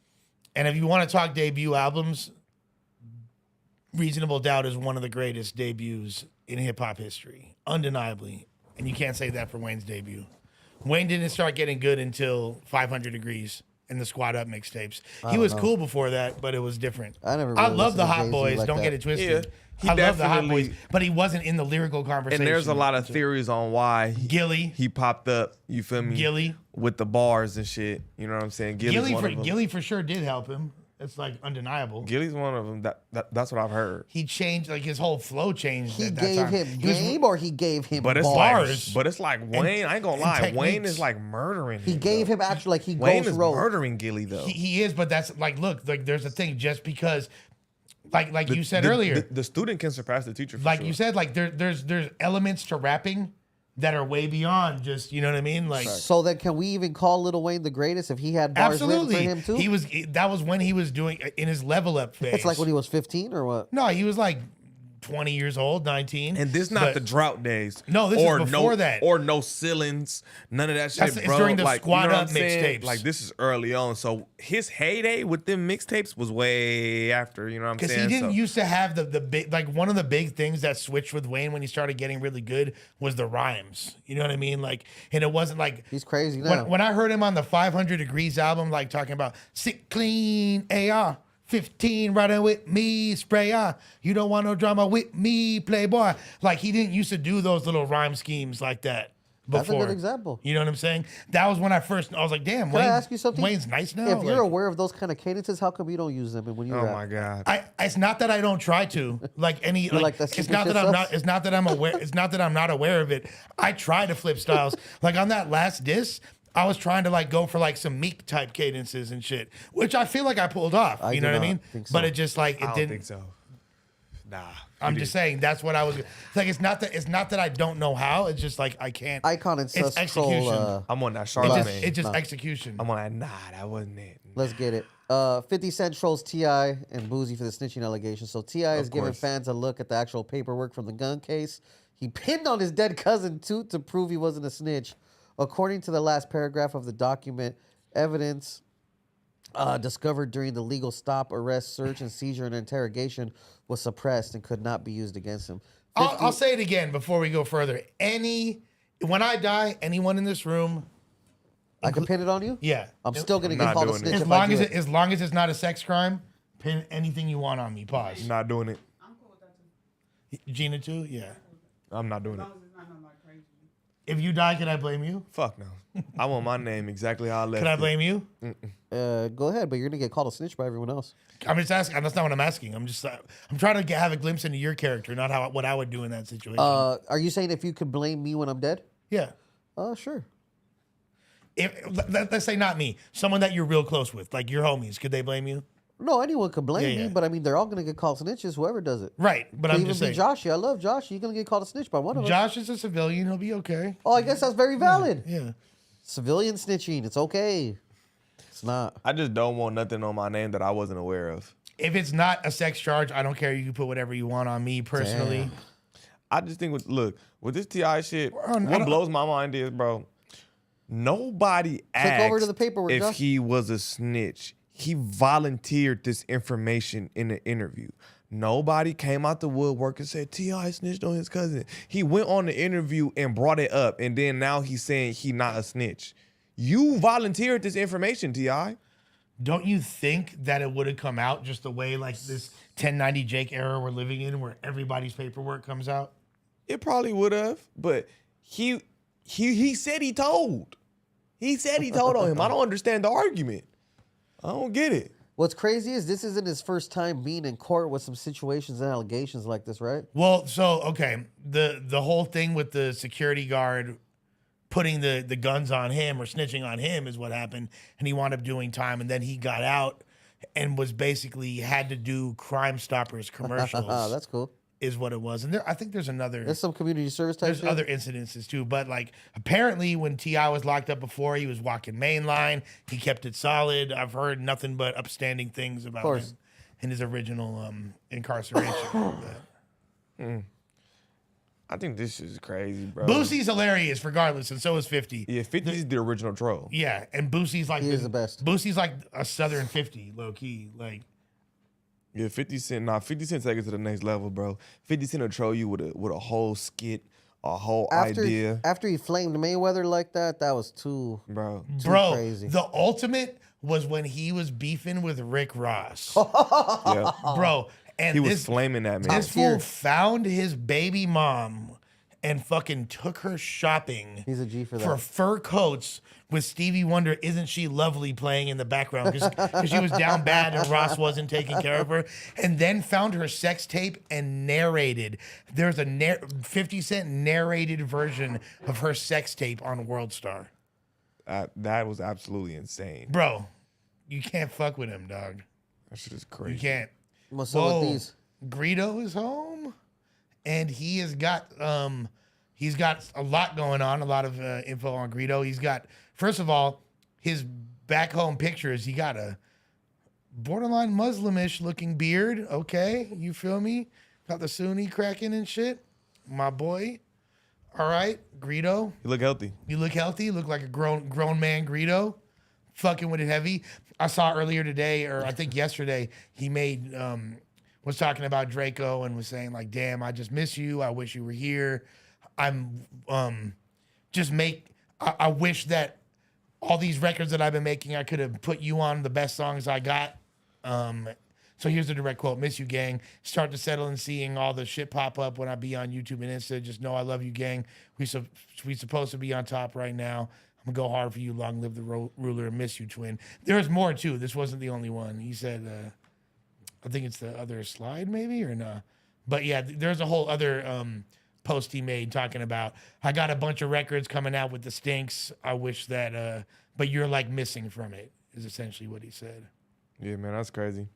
And if you want to talk debut albums, Reasonable Doubt is one of the greatest debuts in hip hop history, undeniably. And you can't say that for Wayne's debut. Wayne didn't start getting good until 500 Degrees and the Squad Up mixtapes. He was cool before that, but it was different. I never I really love the listened to Hot Jay-Z Boys. like Don't that. get it twisted. Yeah, he I love the Hot definitely- Boys, but he wasn't in the lyrical conversation. And there's a lot of theories on why Gilly. he popped up, you feel me? Gilly. With the bars and shit. You know what I'm saying? Gilly for sure did help him. It's like undeniable. Gilly's one of them. That's what I've heard. He changed, like his whole flow changed. He at that gave time. him He was- game or he gave him But it's bars. like Wayne. I ain't gonna lie. techniques. Wayne is like murdering. He him, gave though. him actually like he Wayne ghost is wrote. murdering Gilly though. He is, but that's like, look, like there's a thing. Just because, like you said earlier, the student can surpass the teacher. For like sure. you said, like there's elements to rapping that are way beyond just, you know what I mean? Like So then, can we even call Lil Wayne the greatest if he had bars absolutely, written for him too? that was when he was doing in his level up phase. It's like when he was 15 or what? no, he was like 20 years old, 19. And this not But the drought days. No, this is before that. Or no ceilings, none of that shit, It's bro. during the like, Squad you know what Up I'm saying? mixtapes. Like, this is early on. So his heyday with them mixtapes was way after, you know what I'm Because saying? he didn't So- used to have the big, like one of the big things that switched with Wayne when he started getting really good was the rhymes. You know what I mean? Like, and it wasn't like He's crazy now. when I heard him on the 500 Degrees album, like talking about sick clean AR. 15 riding with me, spray on. You don't want no drama with me, playboy. Like he didn't used to do those little rhyme schemes like that before. That's a good example. You know what I'm saying? That was when I was like, damn, Can I ask you something? Wayne's nice now. If you're Like, aware of those kind of cadences, how come you don't use them when you Oh rap? my God. it's not that I don't try to like any like that it's secret not shit that I'm stuff? not it's not that I'm aware it's not that I'm not aware of it. I try to flip styles. Like on that last diss, I was trying to like go for like some Meek type cadences and shit, which I feel like I pulled off. I You do know what I not mean? think so. But it just like it I don't didn't. think so. Nah. I'm just saying that's what I was like. It's not that I don't know how. It's just like I can't. Icon and It's Sus execution. troll. I'm on that It's Charlamagne. just, it's just execution. I'm on that. Nah, that wasn't it. Let's get it. 50 Cent trolls T.I. and Boozy for the snitching allegations. So T.I. is giving course. fans a look at the actual paperwork from the gun case. He pinned on his dead cousin, too, to prove he wasn't a snitch. According to the last paragraph of the document, evidence discovered during the legal stop, arrest, search, and seizure and interrogation was suppressed and could not be used against him. I'll say it again before we go further. When I die, anyone in this room, I can pin it on you? yeah, I'm still going to get not called a doing it. snitch as if I long do as it. as long as it's not a sex crime, pin anything you want on me. Pause. Not doing it. I'm cool with that too. Gina too. Yeah. I'm not doing As it. long as it's not nothing like crazy. If you die, can I blame you? Fuck no. I want my name exactly how I left Can I it. blame you? Go ahead, but you're going to get called a snitch by everyone else. I'm just asking. That's not what I'm asking. I'm trying to have a glimpse into your character, not what I would do in that situation. Are you saying if you could blame me when I'm dead? yeah. Sure. Let's say not me, someone that you're real close with, like your homies. Could they blame you? No, anyone could blame Yeah, me, yeah. but I mean, they're all going to get called snitches, whoever does it. Right. But Could I'm even just be saying. Joshy. I love Josh. You're going to get called a snitch by one of us. Josh is a civilian. He'll be okay. Oh, I guess that's very valid. Yeah. Civilian snitching. It's okay. It's not. I just don't want nothing on my name that I wasn't aware of. If it's not a sex charge, I don't care. You can put whatever you want on me personally. Damn. I just think with this T.I. shit, I what don't- blows my mind is, bro, nobody asked over to the paperwork, if Josh. he was a snitch. He volunteered this information in an interview. Nobody came out the woodwork and said T.I. snitched on his cousin. He went on the interview and brought it up, and then now he's saying he not a snitch. You volunteered this information, T.I. Don't you think that it would have come out just the way like this 1090 Jake era we're living in, where everybody's paperwork comes out? It probably would have, but he said he told. He said he told on him. I don't understand the argument. I don't get it. What's crazy is this isn't his first time being in court with some situations and allegations like this, right? Well, so okay, the whole thing with the security guard putting the guns on him or snitching on him is what happened, and he wound up doing time, and then he got out and was basically had to do Crime Stoppers commercials. That's cool. Is what it was, and I think there's another. There's some community service type. There's other incidences too, but like apparently when T.I. was locked up before, he was walking mainline. He kept it solid. I've heard nothing but upstanding things about him in his original incarceration. I think this is crazy, bro. Boosie's hilarious, regardless, and so is 50. Yeah, 50's the original troll. Yeah, and Boosie's like He is the best. Boosie's like a Southern 50, low key. Like, Yeah, 50 Cent. 50 Cent take it to the next level, bro. 50 Cent will troll you with a whole skit, a whole idea, After he flamed Mayweather like that, that was too bro. crazy. The ultimate was when he was beefing with Rick Ross, Yeah, bro. And he was flaming that man. This fool found his baby mom and fucking took her shopping. He's a G for that. For fur coats with Stevie Wonder, Isn't She Lovely playing in the background because she was down bad and Ross wasn't taking care of her. And then found her sex tape and narrated. There's a 50 Cent narrated version of her sex tape on World Star. That was absolutely insane. Bro, you can't fuck with him, dog. That shit is crazy. You can't. What's up with these? Greedo is home, and he has got a lot going on. A lot of info on Greedo. He's got, first of all, his back home pictures. He got a borderline Muslimish looking beard. Okay, you feel me? Got the Sunni cracking and shit. My boy. All right, Greedo. You look healthy. You look healthy. You look like a grown man, Greedo. Fucking with it heavy. I saw earlier today, or I think yesterday, he made was talking about Draco and was saying like, "Damn, I just miss you. I wish you were here. I'm I wish that all these records that I've been making, I could have put you on the best songs I got." So here's the direct quote: "Miss you, gang. Start to settle and seeing all the shit pop up when I be on YouTube and Insta. Just know I love you, gang. We supposed to be on top right now. I'm gonna go hard for you. Long live the ruler and miss you, twin." There's more too. This wasn't the only one. He said, I think it's the other slide maybe or no. But yeah, there's a whole other post he made talking about, I got a bunch of records coming out with the stinks. I wish that, but you're like missing from it is essentially what he said. Yeah, man, that's crazy.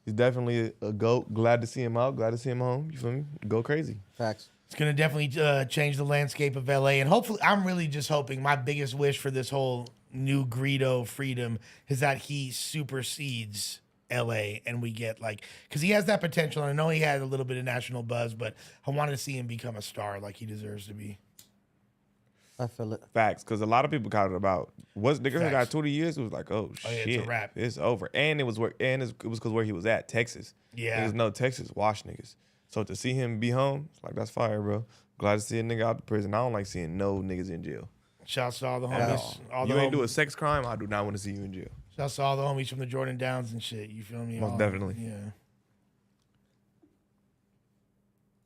He's definitely a GOAT. Glad to see him out. Glad to see him home. You feel me? Go crazy. Facts. It's going to definitely change the landscape of LA. And hopefully, I'm really just hoping, my biggest wish for this whole new Greedo freedom is that he supersedes LA and we get like, because he has that potential. And I know he had a little bit of national buzz, but I wanted to see him become a star like he deserves to be. I feel it. Facts, because a lot of people got it about was nigga who got Facts. 20 years. It was like, oh yeah, shit, it's a wrap. It's over, and it was because where he was at, Texas. Yeah. There's no Texas wash niggas. So to see him be home, it's like that's fire, bro. Glad to see a nigga out of prison. I don't like seeing no niggas in jail. Shouts to all the homies. You ain't do a sex crime, I do not want to see you in jail. Shouts to all the homies from the Jordan Downs and shit. You feel me? Most definitely. Yeah.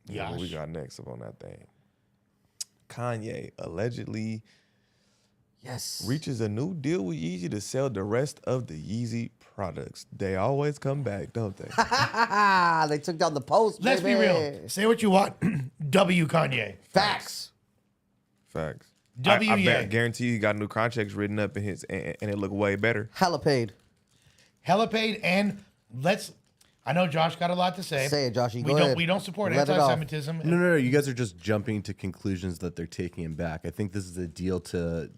Yeah, what we got next up on that thing? Kanye allegedly reaches a new deal with Yeezy to sell the rest of the Yeezy products. They always come back, don't they? They took down the post. Let's be real. Say what you want. W Kanye. Facts. Facts. I guarantee you he got new contracts written up in his and it look way better. Hella paid. Hella paid, and I know Josh got a lot to say. Say it, Joshy. Go ahead. We don't support Let it off. anti-Semitism. No. You guys are just jumping to conclusions that they're taking him back. I think this is a deal to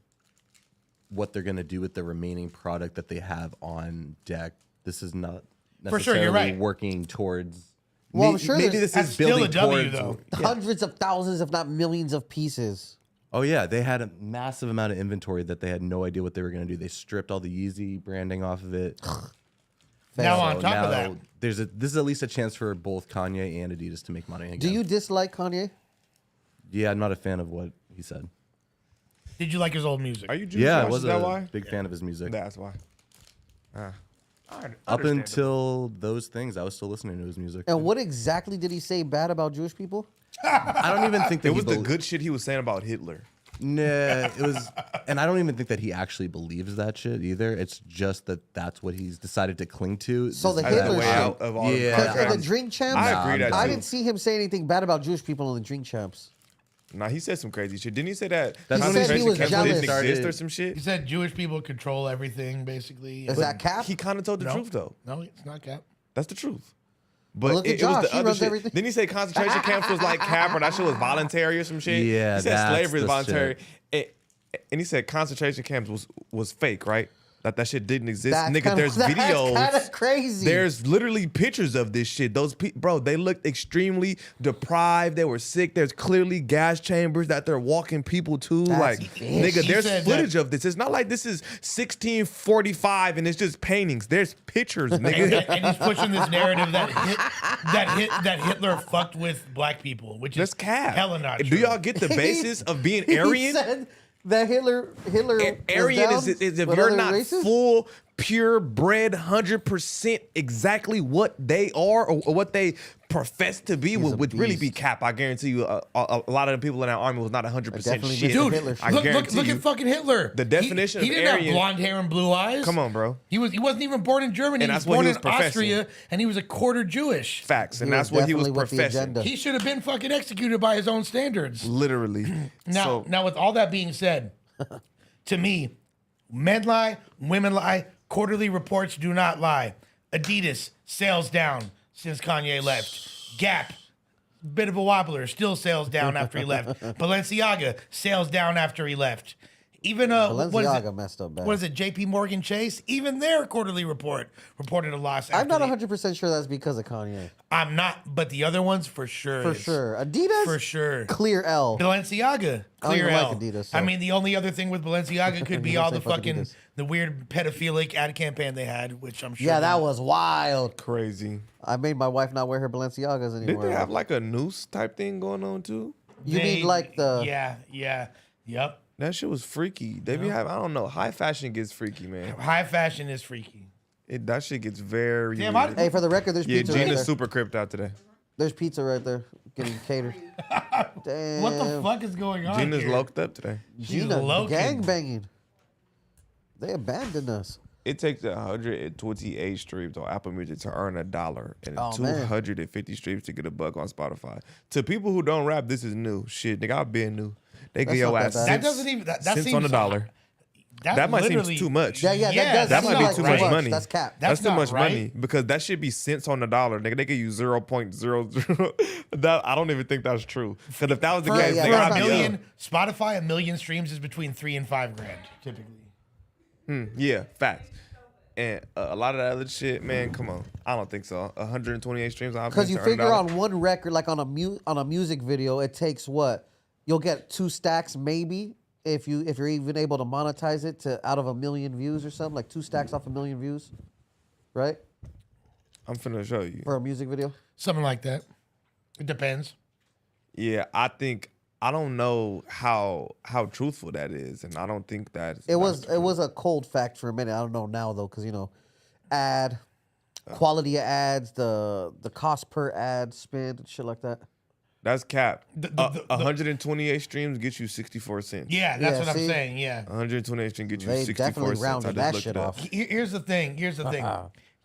what they're going to do with the remaining product that they have on deck. This is not necessarily For sure, you're right. working towards. Well, I'm sure maybe this that's is still building a W, towards though. Hundreds of thousands, if not millions of pieces. Oh yeah, they had a massive amount of inventory that they had no idea what they were going to do. They stripped all the Yeezy branding off of it. Now on top of that, this is at least a chance for both Kanye and Adidas to make money again. Do you dislike Kanye? Yeah, I'm not a fan of what he said. did you like his old music? Are you Jewish? Yeah, I Josh? was Is that a why? big fan of his music. That's why. Up until those things, I was still listening to his music. And what exactly did he say bad about Jewish people? I don't even think that It was the he good shit he was saying about Hitler. Nah, it was, and I don't even think that he actually believes that shit either. It's just that that's what he's decided to cling to. So the As Hitler the way shit. out of all the Yeah. Because contracts. in the Drink Champs, I agree that I too. didn't see him say anything bad about Jewish people in the Drink Champs. Nah, he said some crazy shit. Didn't he say that? That's when he said he was concentration camps jealous. didn't exist or some He shit? said Jewish people control everything, basically. Is that cap? He kind of told the No. truth though. No, it's not cap. That's the truth. But look at it was Josh. the He other runs shit. everything. Didn't he say concentration camps was like cap or that shit was voluntary or some shit? Yeah, he said that's slavery is the voluntary. And he said concentration camps was fake, right? That shit didn't exist. Nigga, there's videos. That's kind of crazy. There's literally pictures of this shit. Those bro, they looked extremely deprived. They were sick. There's clearly gas chambers that they're walking people to. That's like, bitch. nigga, He there's said footage of this. It's not like this is 1645 and it's just paintings. There's pictures, nigga. And he's pushing this narrative that Hitler fucked with black people, which That's is cap. hella not Do true. y'all get the basis of being He Aryan? said that Hitler Aryan was is down if with you're other not races? full, purebred, 100% exactly what they are or what they profess to be would really be beast. cap. I guarantee you a lot of the people in our army was not 100% definitely shit. missed the Dude, Hitler I look guarantee you. at fucking Hitler. The definition he of didn't Aryan- have blonde hair and blue eyes. Come on, bro. He wasn't even born in Germany. And He that's was what born he in was professing. Austria, and he was a quarter Jewish. Facts. And He that's was what he was definitely with the professing. agenda. He should have been fucking executed by his own standards. Literally. Now, So, now, with all that being said, to me, men lie, women lie, quarterly reports do not lie. Adidas, sales down since Kanye left. Gap, bit of a wobbler, still sales down after he left. Balenciaga, sales down after he left. Even what is Balenciaga it? messed up bad. What is it? J.P. Morgan Chase, even their quarterly report reported a loss. I'm after not 100%. sure that's because of Kanye. I'm not, but the other ones for sure. For is. sure. Adidas? For sure. Clear L. Balenciaga, I don't clear even like L. Adidas, so- I mean, the only other thing with Balenciaga could be all the Fuck fucking Adidas. the weird pedophilic ad campaign they had, which I'm sure. Yeah, that was wild. crazy. I made my wife not wear her Balenciagas Didn't anymore. they have like a noose type thing going on too? You mean like the... Yep. That shit was freaky. They be having, I don't know. High fashion gets freaky, man. High fashion is freaky. That shit gets very Damn, weird. Hey, for the record, there's Yeah, pizza right Gina's there. super crypt out today. There's pizza right there getting catered. Damn. What the fuck is going on Gina's here? loked up today. Gina, loking. gang banging. They abandoned us. It takes 128 streams on Apple Music to earn $1 and Oh, man. 250 streams to get a buck on Spotify. To people who don't rap, this is new. Shit, nigga, I've been new. They That's give your not ass that bad. That cents, doesn't even. That cents seems on the dollar. That might seem literally- too much. Yeah, Yeah, That might be not too right. much money. That's cap. That's too not much right. money because that should be cents on the dollar. Nigga, they give you 0.00. That I don't even think that's true. Because if that was the For, case, yeah, for nigga, that's a I'd not be million, up. Spotify, a million streams is between $3,000 and $5,000 typically. Yeah, facts. And a lot of that other shit, man, come on. I don't think so. 128 streams on Because you to earn figure $1. on one record, like on a music video, it takes what? You'll get 2 stacks maybe if you're even able to monetize it to out of 1 million views or something, like 2 stacks off 1 million views, right? I'm finna show you. For a music video. Something like that. It depends. Yeah, I don't know how truthful that is, and I don't think that It was a cold fact for a minute. I don't know now though, because quality of ads, the cost per ad spend and shit like that. That's cap. The- 128 streams get you 64 cents. Yeah, that's Yeah, what I'm see? saying. Yeah. 128 streams get you They 64 definitely cents. I rounded just that looked shit it up. off. Here's the thing.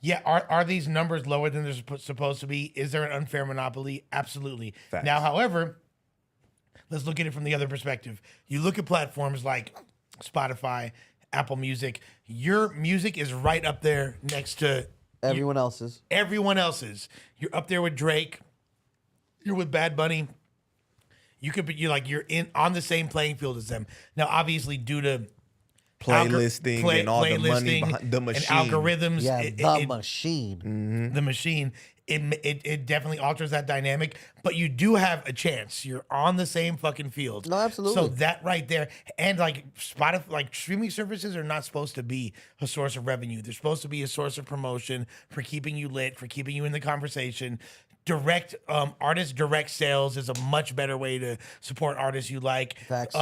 Yeah, are these numbers lower than they're supposed to be? Is there an unfair monopoly? Absolutely. Facts. Now, however, let's look at it from the other perspective. You look at platforms like Spotify, Apple Music. Your music is right up there next to Everyone else's. everyone else's. You're up there with Drake. You're with Bad Bunny. You're on the same playing field as them. Now, obviously, due to Playlisting and all the money playlisting behind the machine. and algorithms, Yeah, it- machine. the machine, it definitely alters that dynamic. But you do have a chance. You're on the same fucking field. No, absolutely. So that right there, and like Spotify, like streaming services are not supposed to be a source of revenue. They're supposed to be a source of promotion for keeping you lit, for keeping you in the conversation. Artist direct sales is a much better way to support artists you like. Facts.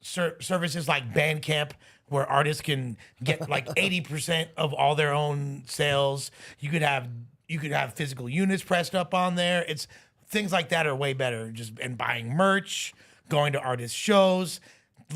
Services like Bandcamp, where artists can get like 80% of all their own sales. You could have physical units pressed up on there. It's things like that are way better. And buying merch, going to artist shows,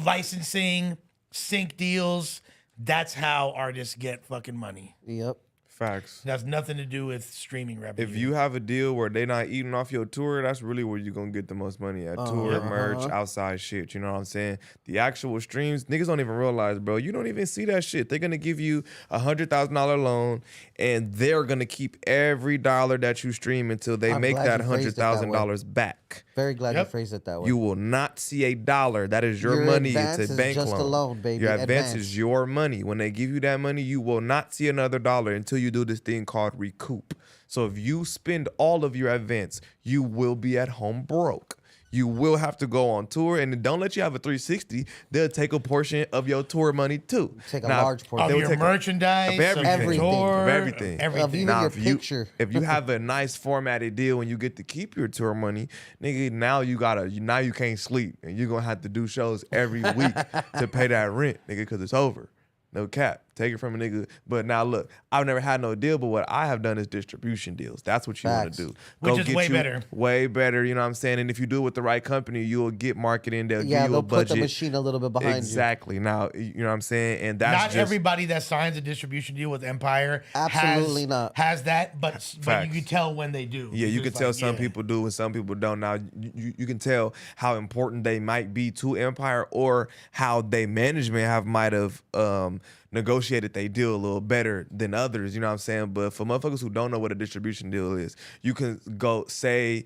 licensing, sync deals. That's how artists get fucking money. Yep. Facts. It has nothing to do with streaming revenue. If you have a deal where they not eating off your tour, that's really where you're going to get the most money at. Tour, merch, outside shit. You know what I'm saying? The actual streams, niggas don't even realize, bro. You don't even see that shit. They're going to give you a $100,000 loan, and they're going to keep every dollar that you stream until they make that $100,000 back. Very glad you phrased it that way. You will not see a dollar. That is your money. Advance It's a is bank just loan. a loan, baby. Your advance is your money. When they give you that money, you will not see another dollar until you do this thing called recoup. So if you spend all of your advance, you will be at home broke. You will have to go on tour, and don't let you have a 360. They'll take a portion of your tour money too. Take a large portion. Of your merchandise, of everything. Tour, Of everything. Of even Now, your if you- picture. If you have a nice formatted deal and you get to keep your tour money, nigga, now you can't sleep, and you're gonna have to do shows every week to pay that rent, nigga, because it's over. No cap. Take it from a nigga. But now look, I've never had no deal, but what I have done is distribution deals. That's what you want to do. Which is way better. Way better, you know what I'm saying? And if you do it with the right company, you'll get marketing. They'll give you they'll a budget. put the machine a little bit behind you. Exactly. Now, you know what I'm saying? And that's not just, everybody that signs a distribution deal with Empire Absolutely not. has that, but you can tell when they do. Yeah, you It's can tell like, some people do and some people don't. Now, you can tell how important they might be to Empire or how they management might have negotiated they deal a little better than others, you know what I'm saying? But for motherfuckers who don't know what a distribution deal is, you can go say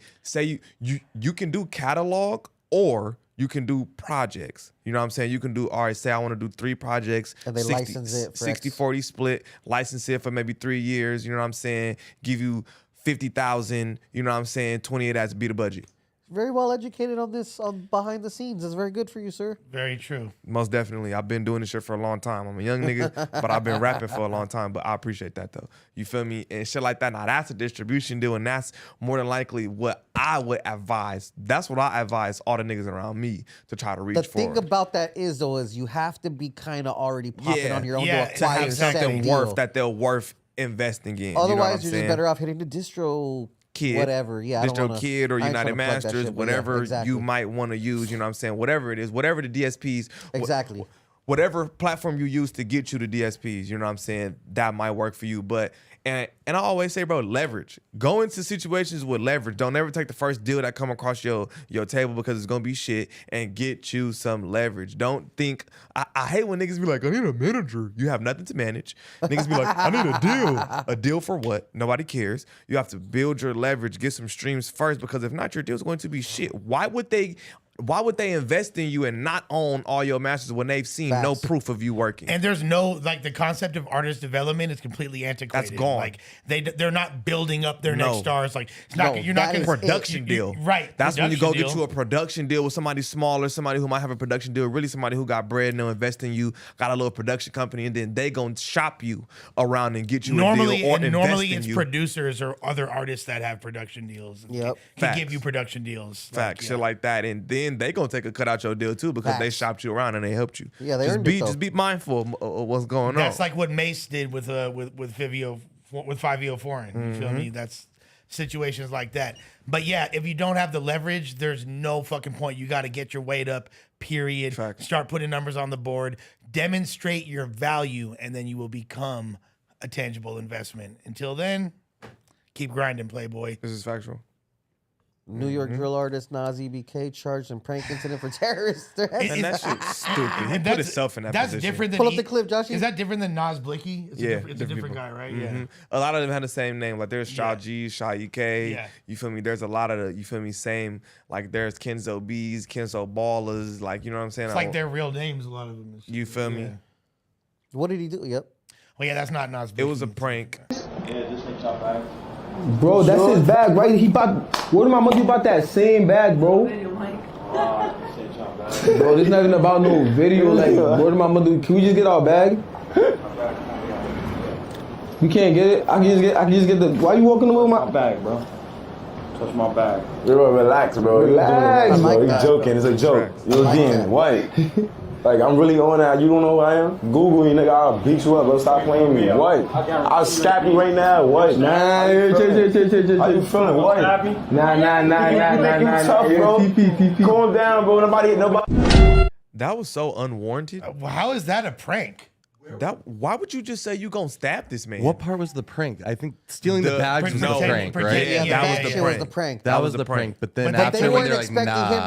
you can do catalog or you can do projects. You know what I'm saying? You can do, all right, say I want to do 3 projects. And they license it for 60-40 split, license it for maybe 3 years, you know what I'm saying? Give you 50,000, you know what I'm saying? 28 has to be the budget. Very well educated on this, on behind the scenes. It's very good for you, sir. Very true. Most definitely. I've been doing this shit for a long time. I'm a young nigga, but I've been rapping for a long time. But I appreciate that, though. You feel me? And shit like that. Now, that's a distribution deal, and that's more than likely what I would advise. That's what I advise all the niggas around me to try to reach for. The thing about that is, though, is you have to be kind of already popping on your own to to acquire have something deal. worth that they're worth investing in. Otherwise, you know what I'm you're saying? just better off hitting the distro Kid, whatever. Yeah, Distro Kid or I ain't United trying to plug that Masters, shit, but whatever yeah, exactly. you might want to use, you know what I'm saying? Whatever it is, whatever the DSPs. Exactly. Whatever platform you use to get you the DSPs, you know what I'm saying? That might work for you. But, and I always say, bro, leverage. Go into situations with leverage. Don't ever take the first deal that come across your table because it's going to be shit, and get you some leverage. Don't think, I hate when niggas be like, I need a manager. You have nothing to manage. Niggas be like, I need a deal. A deal for what? Nobody cares. You have to build your leverage, get some streams first, because if not, your deal's going to be shit. Why would they invest in you and not own all your masters when they've seen no proof of you working? And there's no, like, the concept of artist development is completely antiquated. That's gone. Like they're not building up their next stars. Like it's not, you're that not going is to production deal. Right. That's when you go production get deal. you a production deal with somebody smaller, somebody who might have a production deal, really somebody who got bread and they'll invest in you, got a little production company, and then they gonna shop you around and get you a deal or normally invest it's in you. producers or other artists that have production deals. Yep. Can give you production deals. Facts, shit like that, and then they gonna take a cut out your deal too because they shopped you around and they helped you. Yeah, they earned it, though. Just be mindful of what's going on. That's like what Mace did with Vivio, with 5EO Foreign. You feel me? That's situations like that. But yeah, if you don't have the leverage, there's no fucking point. You got to get your weight up, period. Facts. Start putting numbers on the board, demonstrate your value, and then you will become a tangible investment. Until then, keep grinding, Playboy. This is factual. New York drill artist Nas EBK charged in prank incident for terrorist threats. And that shit's stupid. He put himself in that That's position. different than Pull up the clip, Josh. Is that different than Nas Blicky? It's Yeah, it's a different people. guy, right? Mhm. Yeah. A lot of them had the same name. Like there's Shaw Yeah. G, Shaw EK. Yeah. You feel me? There's a lot of the, you feel me, same, like there's Kenzo B's, Kenzo Ballers, like, you know what I'm saying? It's like their real names, a lot of them. You feel me? Yeah. What did he do? Yep. Well, yeah, that's not Nas Blicky. It was a prank. Bro, that's his bag, right? He bought. What did my mother about that same bag, bro? Bro, this not even about no video. Like, what did my mother? Can we just get our bag? You can't get it. I can just get the. Why you walking away with my bag, bro? Touch my bag. Bro, relax, bro. Relax, bro. He's joking. It's a joke. You're being white. Like, I'm really on that. You don't know who I am? Google me, nigga. I'll beat you up. Bro, stop playing me. What? I'll scrap you right now. What? Nah, chill. How you feeling? What? Nah. Tough, bro. TP. Calm down, bro. Nobody. That was so unwarranted. How is that a prank? Why would you just say you gonna stab this man? What part was the prank? I think stealing the bags was the prank, right? Yeah, that was the prank. That was the prank. But then But they after when weren't they're like, expecting him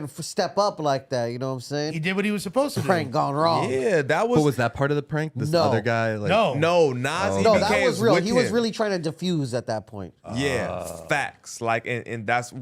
nah. to step up like that. You know what I'm saying? He did what he was supposed to do. Prank gone wrong. Yeah, that was. But was that part of the prank? This No. other guy? Like, No, Nas. No, that was real. He was really trying to defuse at that point. Yeah, facts. Like, and that's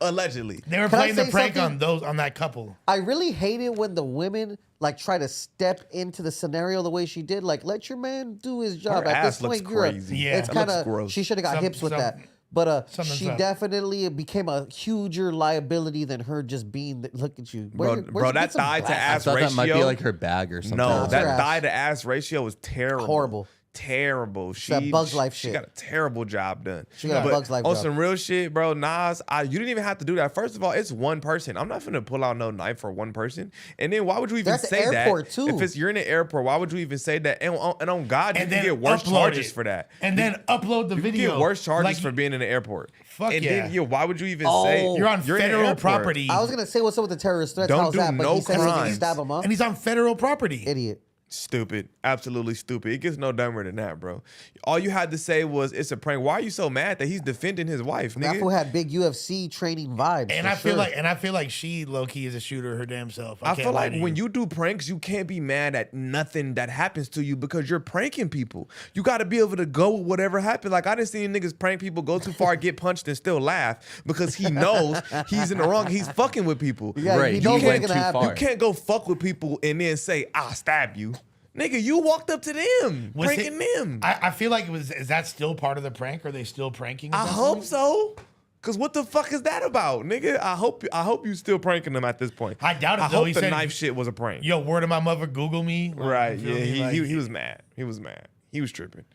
allegedly. They were Can I playing the say prank something? on that couple. I really hate it when the women like try to step into the scenario the way she did. Like, let your man do his job. Her At ass this point, looks you're crazy. Yeah. it's That kind looks of gross. she should have got hips with that. But she definitely became a huger liability than her just being. Look at you, Bro, that thigh to I ass thought ratio. that might be like her bag or something. No, That's that her ass. thigh to ass ratio was terrible. Horrible. Terrible. that Bugs Life she shit. got a terrible job done. She got a But Bugs Life on job. some real shit, bro. Nas, you didn't even have to do that. First of all, it's one person. I'm not finna pull out no knife for one person. And then why would you even That's say airport, that? too. If you're in the airport, why would you even say that? And on God, you And can then get worse upload charges it. for that. And then upload the You can video. get worse charges Like, for being in the airport. Fuck and yeah. then, why would you even say You're on in the federal airport? property. I was gonna say what's up with the terrorist threats. Don't How's do that? But no he said he was gonna crimes. stab him up. And he's on federal property. Idiot. Stupid. Absolutely stupid. It gets no dumber than that, bro. All you had to say was, it's a prank. Why are you so mad that he's defending his wife, That nigga? fool had big UFC training vibes. And for I sure. feel like she low key is a shooter her damn self. I can't feel lie like to when you do pranks, you can't be mad at nothing that happens to you because you're pranking people. You got to be able to go with whatever happened. Like, I didn't see niggas prank people go too far, get punched, and still laugh because he knows he's in the wrong. He's fucking with people. Yeah, Right, he he knows went what's too gonna happen. far. You can't go fuck with people and then say, I'll stab you. Nigga, you walked up to them, Was pranking them. I feel like is that still part of the prank? Are they still pranking? at I that hope point? so. Cause what the fuck is that about, nigga? I hope you still pranking them at this point. I doubt it, I though. hope He the said, knife shit was a prank. Yo, word of my mother, Google me. Like, Right? you feel Yeah, me? Like, he was mad. He was mad. He was tripping.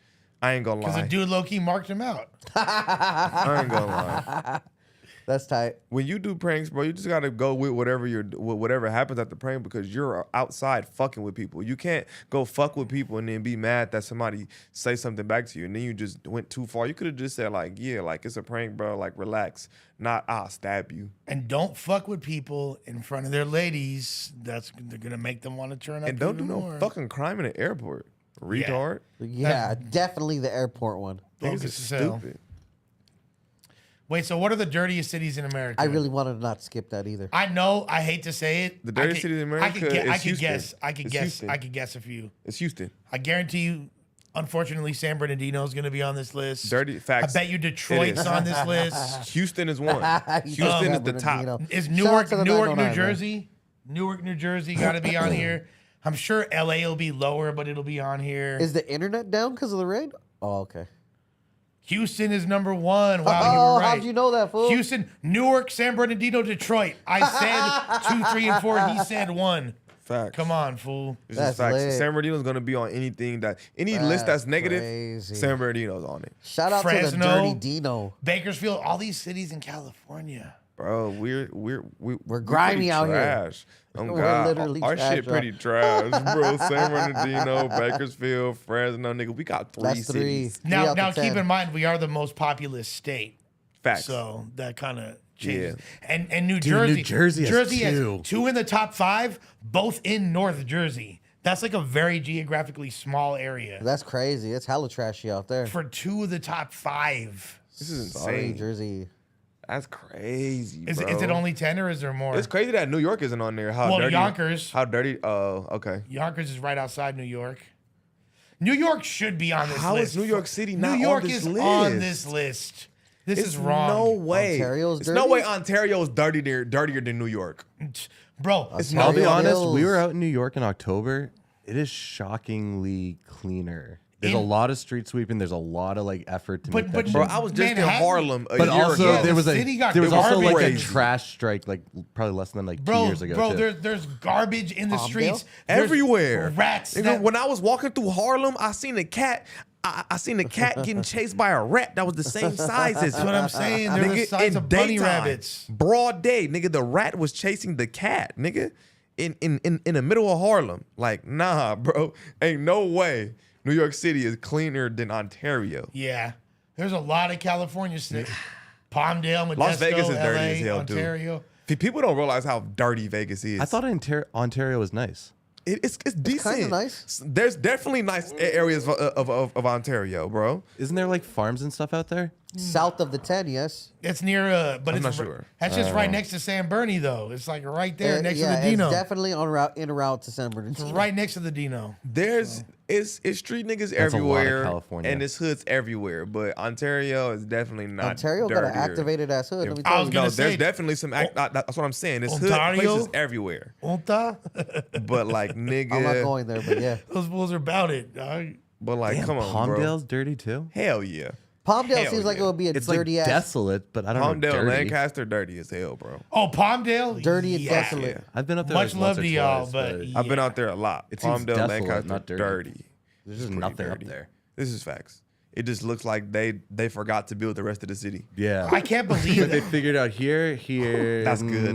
I ain't gonna Because the lie. dude low key marked him out. I ain't gonna lie. That's tight. When you do pranks, bro, you just gotta go with whatever happens at the prank because you're outside fucking with people. You can't go fuck with people and then be mad that somebody say something back to you and then you just went too far. You could have just said like, yeah, like it's a prank, bro. Like relax, not I'll stab you. And don't fuck with people in front of their ladies. They're gonna make them want to turn up. And don't do even no more. fucking crime in the airport, retard. Yeah, definitely the airport one. Niggas Bogus is as hell. stupid. Wait, so what are the dirtiest cities in America? I really wanted to not skip that either. I know. I hate to say it. The dirtiest cities in America I could is Houston. guess. I could It's guess. Houston. I could guess a few. It's Houston. I guarantee you. Unfortunately, San Bernardino is going to be on this list. Dirty facts. I bet you Detroit's is. on this list. Houston is one. You Houston know is the top. Bernardino. Is Shout out Newark, to the New 909, Jersey? Newark, New Jersey got to be on here. I'm sure LA will be lower, but it'll be on here. Is the internet down because of the rain? Oh, okay. Houston is number one. Wow, Oh, you were right. how'd you know that, fool? Houston, Newark, San Bernardino, Detroit. I said 2, 3, and 4. He said 1. Facts. Come on, fool. It's That's just facts. lit. San Bernardino's gonna be on anything any list that's negative. crazy. San Bernardino's on it, Shout out to Fresno. the Dirty Dino. Bakersfield, all these cities in California. bro. We're grimy pretty out here. trash. Oh We're God, literally our trash, shit y'all. pretty trash, bro. San Bernardino, Bakersfield, Fresno, nigga. We got three That's three. cities. Now, out the keep 10. in mind we are the most populous state. Facts. So that kind of changes. Yeah. And New Dude, Jersey, New Jersey has two. has 2 in the top 5, both in North Jersey. That's like a very geographically small area. That's crazy. It's hella trashy out there. For 2 of the top 5. This is Sorry, insane. Jersey. That's crazy. Is bro. it only 10 or is there more? It's crazy that New York isn't on there. How Well, dirty? Yonkers. How dirty? Oh, okay. Yonkers is right outside New York. New York should be on this How list. is New York City not New York on this is list? on this list. This It's is wrong. No way. Ontario's It's no dirty? way Ontario's dirtier than New York. Bro, I'll be Ontario honest. Hills. We were out in New York in October. It is shockingly cleaner. There's a lot of street sweeping. There's a lot of like effort to make that shit. Bro, I was just in Manhattan- Harlem a But year also ago. there was the city got also like a garbage. trash strike like probably less than like 2 bro, years ago. bro, too. there's garbage in the Palmdale? streets. There's everywhere. Rats. Nigga, that- when I was walking through Harlem, I seen a cat. I seen a cat getting chased by a rat that was the same size as That's what I'm saying. They're the size in of bunny daytime, rabbits. Broad day, nigga. The rat was chasing the cat, nigga. in the middle of Harlem. Like, nah, bro. Ain't no way New York City is cleaner than Ontario. Yeah. There's a lot of California cities. Palmdale, Modesto, Las Vegas is dirty LA, as hell, Ontario. dude. People don't realize how dirty Vegas is. I thought Ontario was nice. It's decent. Kind of nice. There's definitely nice areas of Ontario, bro. Isn't there like farms and stuff out there? South of the 10, yes. It's near, but I'm it's not sure. That's just right next to San Bernie, though. It's like right there next to the It's Dino. definitely en route to San Bernardino. It's right next to the Dino. It's street niggas That's a lot of everywhere, California. and it's hoods everywhere. But Ontario is definitely not. Ontario got an dirtier. activated ass hood. Let me I tell was you. gonna No, say- there's definitely some. That's what I'm saying. There's hood Ontario? places everywhere. Onta? But like, nigga, I'm not going there, but yeah. Those fools are about it, dog. But like, Damn, come on, bro. Palmdale's dirty too. Hell yeah. Palmdale Hell seems like yeah. it would be a It's like dirty ass. desolate, but I don't know. Palmdale, Dirty. Lancaster, dirty as hell, bro. Oh, Palmdale? Dirty and Yeah. desolate. I've been up there. Much like love once or to y'all, twice, but I've been out there a lot. It seems Palmdale, desolate, Lancaster, not dirty. dirty. there's just Pretty nothing dirty. up there. This is facts. It just looks like they forgot to build the rest of the city. Yeah, I can't believe But they that. figured out here. That's good. It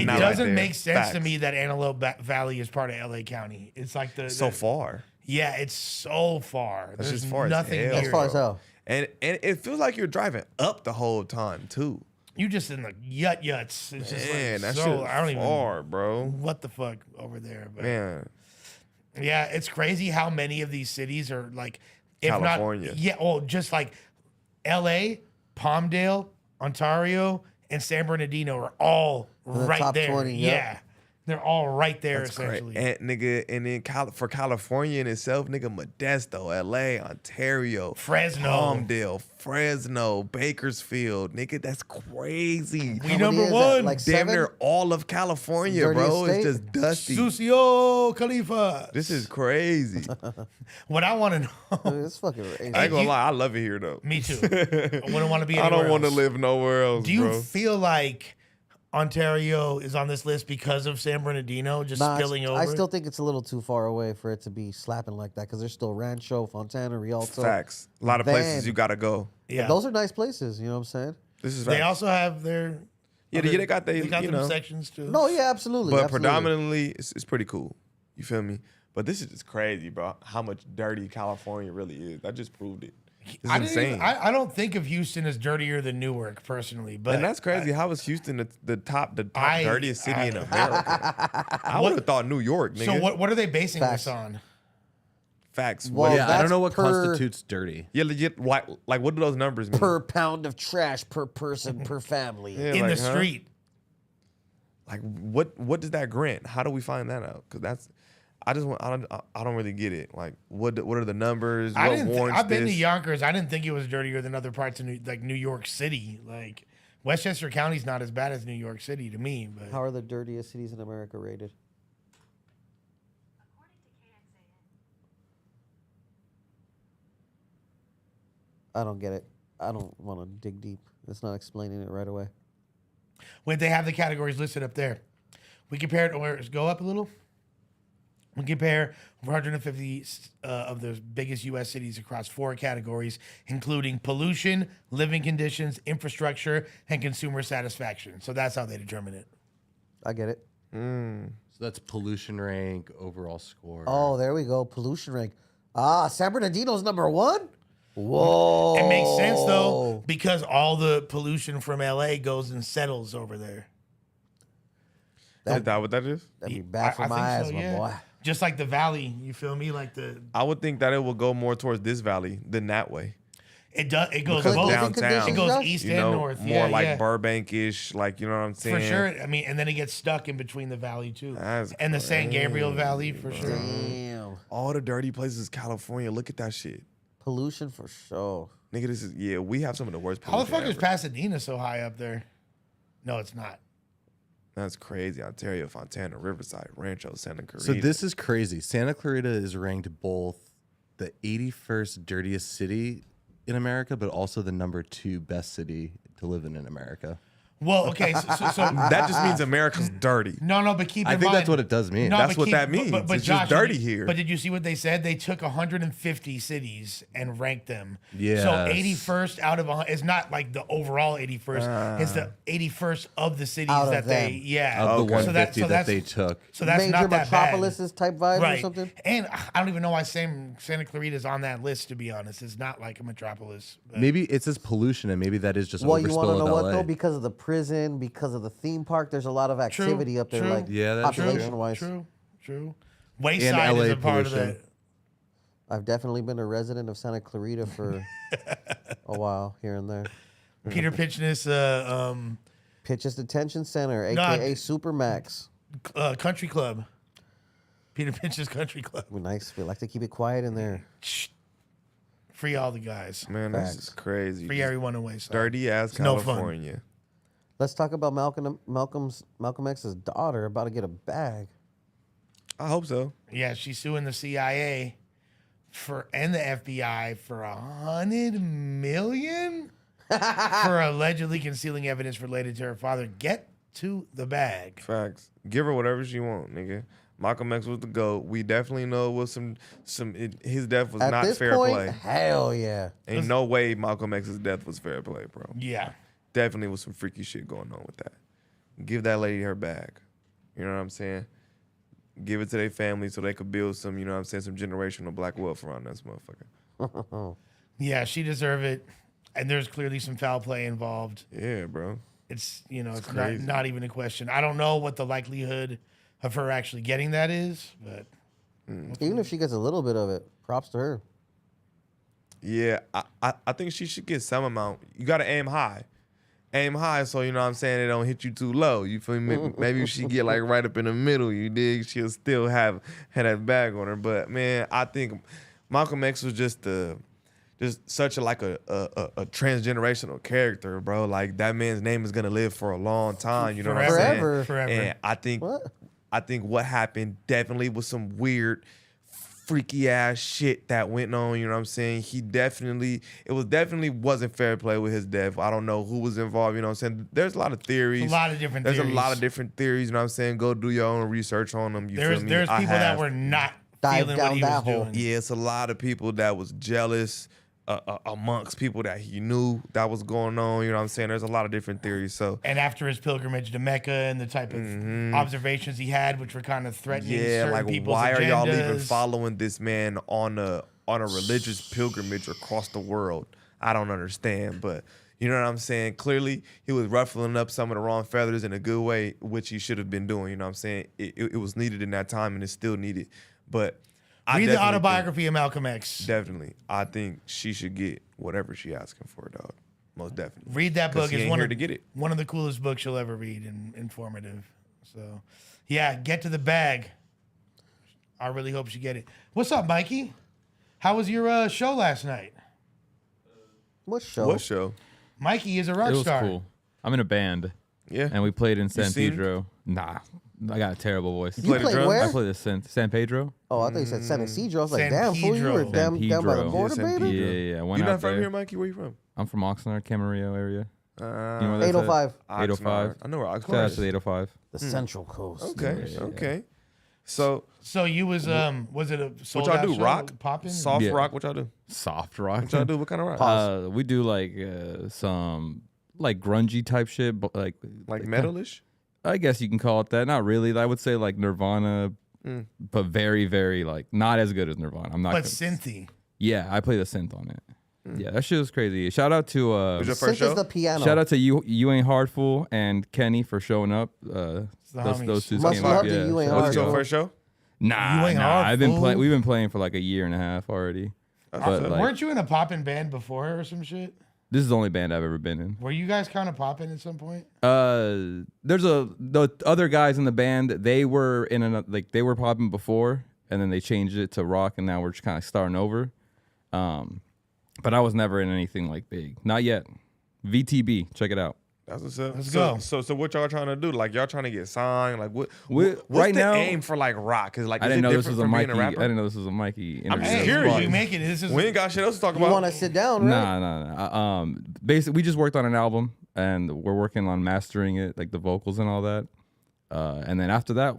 Not right doesn't there. make sense to Facts. me that Antelope Valley is part of LA County. It's like So far. Yeah, it's so far. That's There's just far as nothing hell. near. As far as hell. And it feels like you're driving up the whole time too. You just in the yuts. It's just Man, like that so, shit is I don't even far, bro. what the fuck over there. But Man, yeah, it's crazy how many of these cities are like, if California. not, yeah, well, just like L.A., Palmdale, Ontario, and San Bernardino are all the right top there. 20, yeah. yep. They're all right there that's great. essentially. And nigga, and then for California in itself, nigga, Modesto, LA, Ontario, Fresno. Palmdale, Fresno, Bakersfield, nigga, that's crazy. We How many number is that? one. Like Damn 7? near all of California, Dirtiest bro. state? It's just dusty. Sucio Khalifa. This is crazy. What I want to know. It's fucking crazy. I ain't gonna you- lie, I love it here though. Me too. I wouldn't want to be I anywhere don't want to else. live nowhere else, Do you bro. feel like Ontario is on this list because of San Bernardino just Nah, spilling over? I still think it's a little too far away for it to be slapping like that because there's still Rancho, Fontana, Rialto. Facts. A lot of Van. places you gotta go. yeah. Those are nice places, you know what I'm saying? This is They facts. also have their. Yeah, other- they got they got you them know. sections too. No, yeah, absolutely. But absolutely. predominantly, it's pretty cool. You feel me? But this is just crazy, bro. How much dirty California really is. I just proved it. It's I didn't insane. even- I don't think of Houston as dirtier than Newark personally, but and that's crazy. How is Houston the top I- dirtiest city in America? I would have thought New York, nigga. So what are they basing Facts. this on? Facts. Well, What- yeah, I don't that's know what per- constitutes dirty. yeah, legit. Like what do those numbers mean? Per pound of trash per person per family. Yeah, In like, the huh? street. Like what does that grant? How do we find that out? Because that's I don't really get it. Like what are the numbers? I What didn't. warrants I've been to this? Yonkers. I didn't think it was dirtier than other parts of New York City. Like Westchester County's not as bad as New York City to me. But How are the dirtiest cities in America rated? I don't get it. I don't want to dig deep. It's not explaining it right away. wait, they have the categories listed up there. We compared. Or go up a little. We compare 150 of the biggest U.S. cities across 4 categories, including pollution, living conditions, infrastructure, and consumer satisfaction. So that's how they determine it. I get it. So that's pollution rank, overall score. Oh, there we go. Pollution rank. Ah, San Bernardino's number 1? Whoa. It makes sense though because all the pollution from LA goes and settles over there. Is that what that is? That'd be bad for I my think eyes, so, my yeah. boy. Just like the valley, you feel me? Like the I would think that it will go more towards this valley than that way. it does. It goes Because both. downtown, It goes Josh? east you and know, north. more yeah, like yeah. Burbank-ish, like you know what I'm saying? For sure. I mean, and then it gets stuck in between the valley too, That's and the San Gabriel Valley for sure. Damn. All the dirty places, California. Look at that shit, Pollution for sure. nigga. This is we have some of the worst. How the pollution fuck is ever. Pasadena so high up there? No, it's not. That's crazy. Ontario, Fontana, Riverside, Rancho, Santa Clarita. So this is crazy. Santa Clarita is ranked both the 81st dirtiest city in America, but also the number 2 best city to live in America. Well, okay, so That just means America's dirty. No, but keep in I mind. think that's what it does mean. No, That's but what that means. But It's Josh, just dirty here. But did you see what they said? They took 150 cities and ranked them. Yes. So 81st out of it's not like the overall 81st. It's the 81st of the cities Out of that them. they yeah. Of the So 150 that that's- they took. So that's Major not that bad. metropolises type vibes Right. or something. And I don't even know why Santa Clarita's on that list. To be honest, it's not like a metropolis. But Maybe it says pollution, and maybe that is just Well, you want to overspill know of what LA. though? Because of the prison, because of the theme park, there's a lot of activity up there, true. like Yeah, that's true. population wise. True. Wayside LA is a part of pollution. that. I've definitely been a resident of Santa Clarita for a while here and there. Peter Pitchness, Pitches Detention Center, Nah, aka Supermax. Country Club. Peter Pitch's Country Club. Nice. We like to keep it quiet in there. Free all the guys. Man, this is crazy. Free everyone in Wayside. Dirty ass It's no fun. California. Let's talk about Malcolm X's daughter about to get a bag. I hope so. Yeah, she's suing the CIA and the FBI for $100 million for allegedly concealing evidence related to her father. Get to the bag. Facts. Give her whatever she want, nigga. Malcolm X was the GOAT. We definitely know it was his death was At not this fair point, play. hell yeah. Ain't no way Malcolm X's death was fair play, bro. Yeah. Definitely was some freaky shit going on with that. Give that lady her bag. You know what I'm saying? Give it to their family so they could build some, you know what I'm saying, some generational black wealth around this motherfucker. Yeah, she deserve it. And there's clearly some foul play involved. Yeah, bro. It's it's crazy. not even a question. I don't know what the likelihood of her actually getting that is, but Even if she gets a little bit of it, props to her. Yeah, I think she should get some amount. You got to aim high. Aim high so, you know what I'm saying, it don't hit you too low. You feel me? Maybe if she get like right up in the middle, you dig, she'll still have that bag on her. But, man, I think Malcolm X was just such a transgenerational character, bro. Like, that man's name is going to live for a long time. You know what I'm saying? Forever. And I think what happened definitely was some weird, freaky ass shit that went on. You know what I'm saying? It definitely wasn't fair play with his death. I don't know who was involved. You know what I'm saying? There's a lot of theories. A lot of different There's theories. a lot of different theories. You know what I'm saying? Go do your own research on them. You there's feel me? people that have. were not Dive feeling down what he that was hole. doing. Yeah, it's a lot of people that was jealous amongst people that he knew that was going on. You know what I'm saying? There's a lot of different theories. So And after his pilgrimage to Mecca and the type of observations he had, which were kind of threatening yeah, certain like people's why are y'all even agendas. following this man on a religious pilgrimage across the world? I don't understand, but you know what I'm saying? Clearly, he was ruffling up some of the wrong feathers in a good way, which he should have been doing. You know what I'm saying? It was needed in that time, and it's still needed. But Read the definitely autobiography of Malcolm X. Definitely, I think she should get whatever she asking for, dog. Most definitely. Read that 'Cause book. he It's ain't one here of to get it. one of the coolest books you'll ever read and informative. So, yeah, get to the bag. I really hope you get it. What's up, Mikey? How was your show last night? What show? What show? Mikey is a rock It was star. cool. I'm in a band. Yeah. And we played in San sing? Pedro. Nah, I got a terrible voice. You played where? I played at San Pedro. Oh, I thought you said San Isidro. I was like, San damn, fool, you were Pedro. down by the Pedro. border, San baby? Pedro. Yeah. Went You out not from there. here, Mikey? Where you from? I'm from Oxnard, Camarillo area. You know where that's 805. at? 805. I know where Oxnard Shout out is. to the 805. The Central Coast. Okay, okay. So So you was it a what sold y'all out do? show? Rock? Popping? Soft Yeah. rock? What y'all do? Soft rock. What y'all do? What kind of rock? We do like some like grungy type shit, but like Metalish? I guess you can call it that. Not really. I would say like Nirvana, but very, very like not as good as Nirvana. I'm not. But gonna- synthy. Yeah, I play the synth on it. Yeah, that shit was crazy. Shout out to Was your first Synth is show? the piano. shout out to you ain't hard fool and Kenny for showing up. the Those homies. two Much came love out. to Yeah, You Ain't shout out Was Hard your Fool. first show? Nah, You ain't hard, I've been fool. playing. We've been playing for like a year and a half already. But like, Weren't you in a poppin' band before or some shit? this is the only band I've ever been in. Were you guys kind of popping at some point? There's the other guys in the band. They were they were popping before, and then they changed it to rock, and now we're just kind of starting over. But I was never in anything like big, not yet. VTB, check it out. That's what's up. Let's so, go. So what y'all trying to do? Like y'all trying to get signed? Like what's right the now- aim for like rock? Cause like I is didn't it know this different was a from being Mikey. I rapper? didn't know this was a Mikey. I'm just interview. curious. You make it. This is We ain't got shit else to talk You about. want to sit down, right? Nah. Basically, we just worked on an album. and we're working on mastering it, like the vocals and all that. And then after that,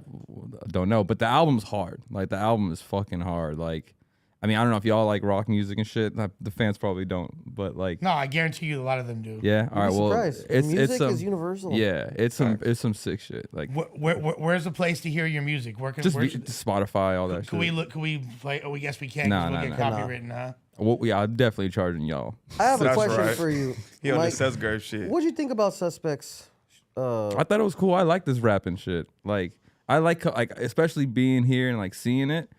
don't know. But the album's hard. Like the album is fucking hard. Like, I mean, I don't know if y'all like rock music and shit. The fans probably don't, but like, No, I guarantee you a lot of them do. yeah. All right, well, surprised. it's Music some, is universal. Yeah, it's some sick shit. Like, Where's the place to hear your music? Where can just where Spotify, all that can shit. we look? Can we play? Oh, yes, we can. Nah, We'll nah, get nah. copywritten, huh? Well, yeah, I'm definitely charging y'all. I have a That's question right. for you. He on the Mike, Sesgrave shit. what'd you think about Suspects? I thought it was cool. I like this rapping shit. Like, I like especially being here and like seeing it.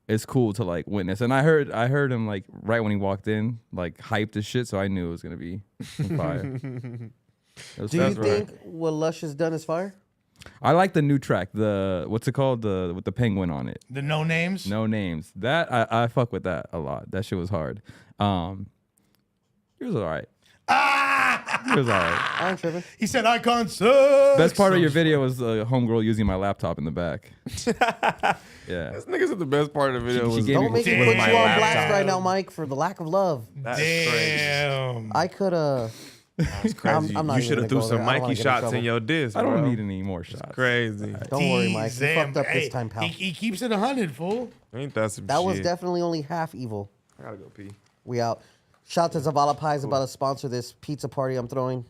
It's cool to like witness. And I heard him like right when he walked in, like hyped as shit. So I knew it was gonna be fire. Do you think what Lush has done is fire? I like the new track. The what's it called? With the penguin on it. The No Names. No Names. That I fuck with that a lot. That shit was hard. It was alright. It was alright. I ain't tripping. He said icon sucks. Best part of your video was homegirl using my laptop in the back. Yeah. This nigga said the best part of the video was Don't make me put you my on blast laptop. right now, Mike, for the lack of love. That's crazy. Damn. I could That's crazy. I'm not you even should have gonna threw go some there. I don't wanna Mikey get in shots trouble. in your disc. I don't bro. need any more shots. Crazy. Don't worry, Mike. You Damn, fucked up hey, this time, pal. He keeps it 100, fool. Ain't that some That shit? was definitely only half evil. I gotta go pee. We out. Shout to Zavala Pies about to sponsor this pizza party I'm throwing.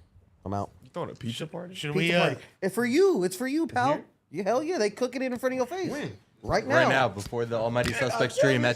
I'm out. You throwing a pizza party? Should Pizza we? party. It's for you. It's for you, pal. Yeah, hell yeah. They cooking it in front of your face. Right now. Right now, before the Almighty Suspect stream at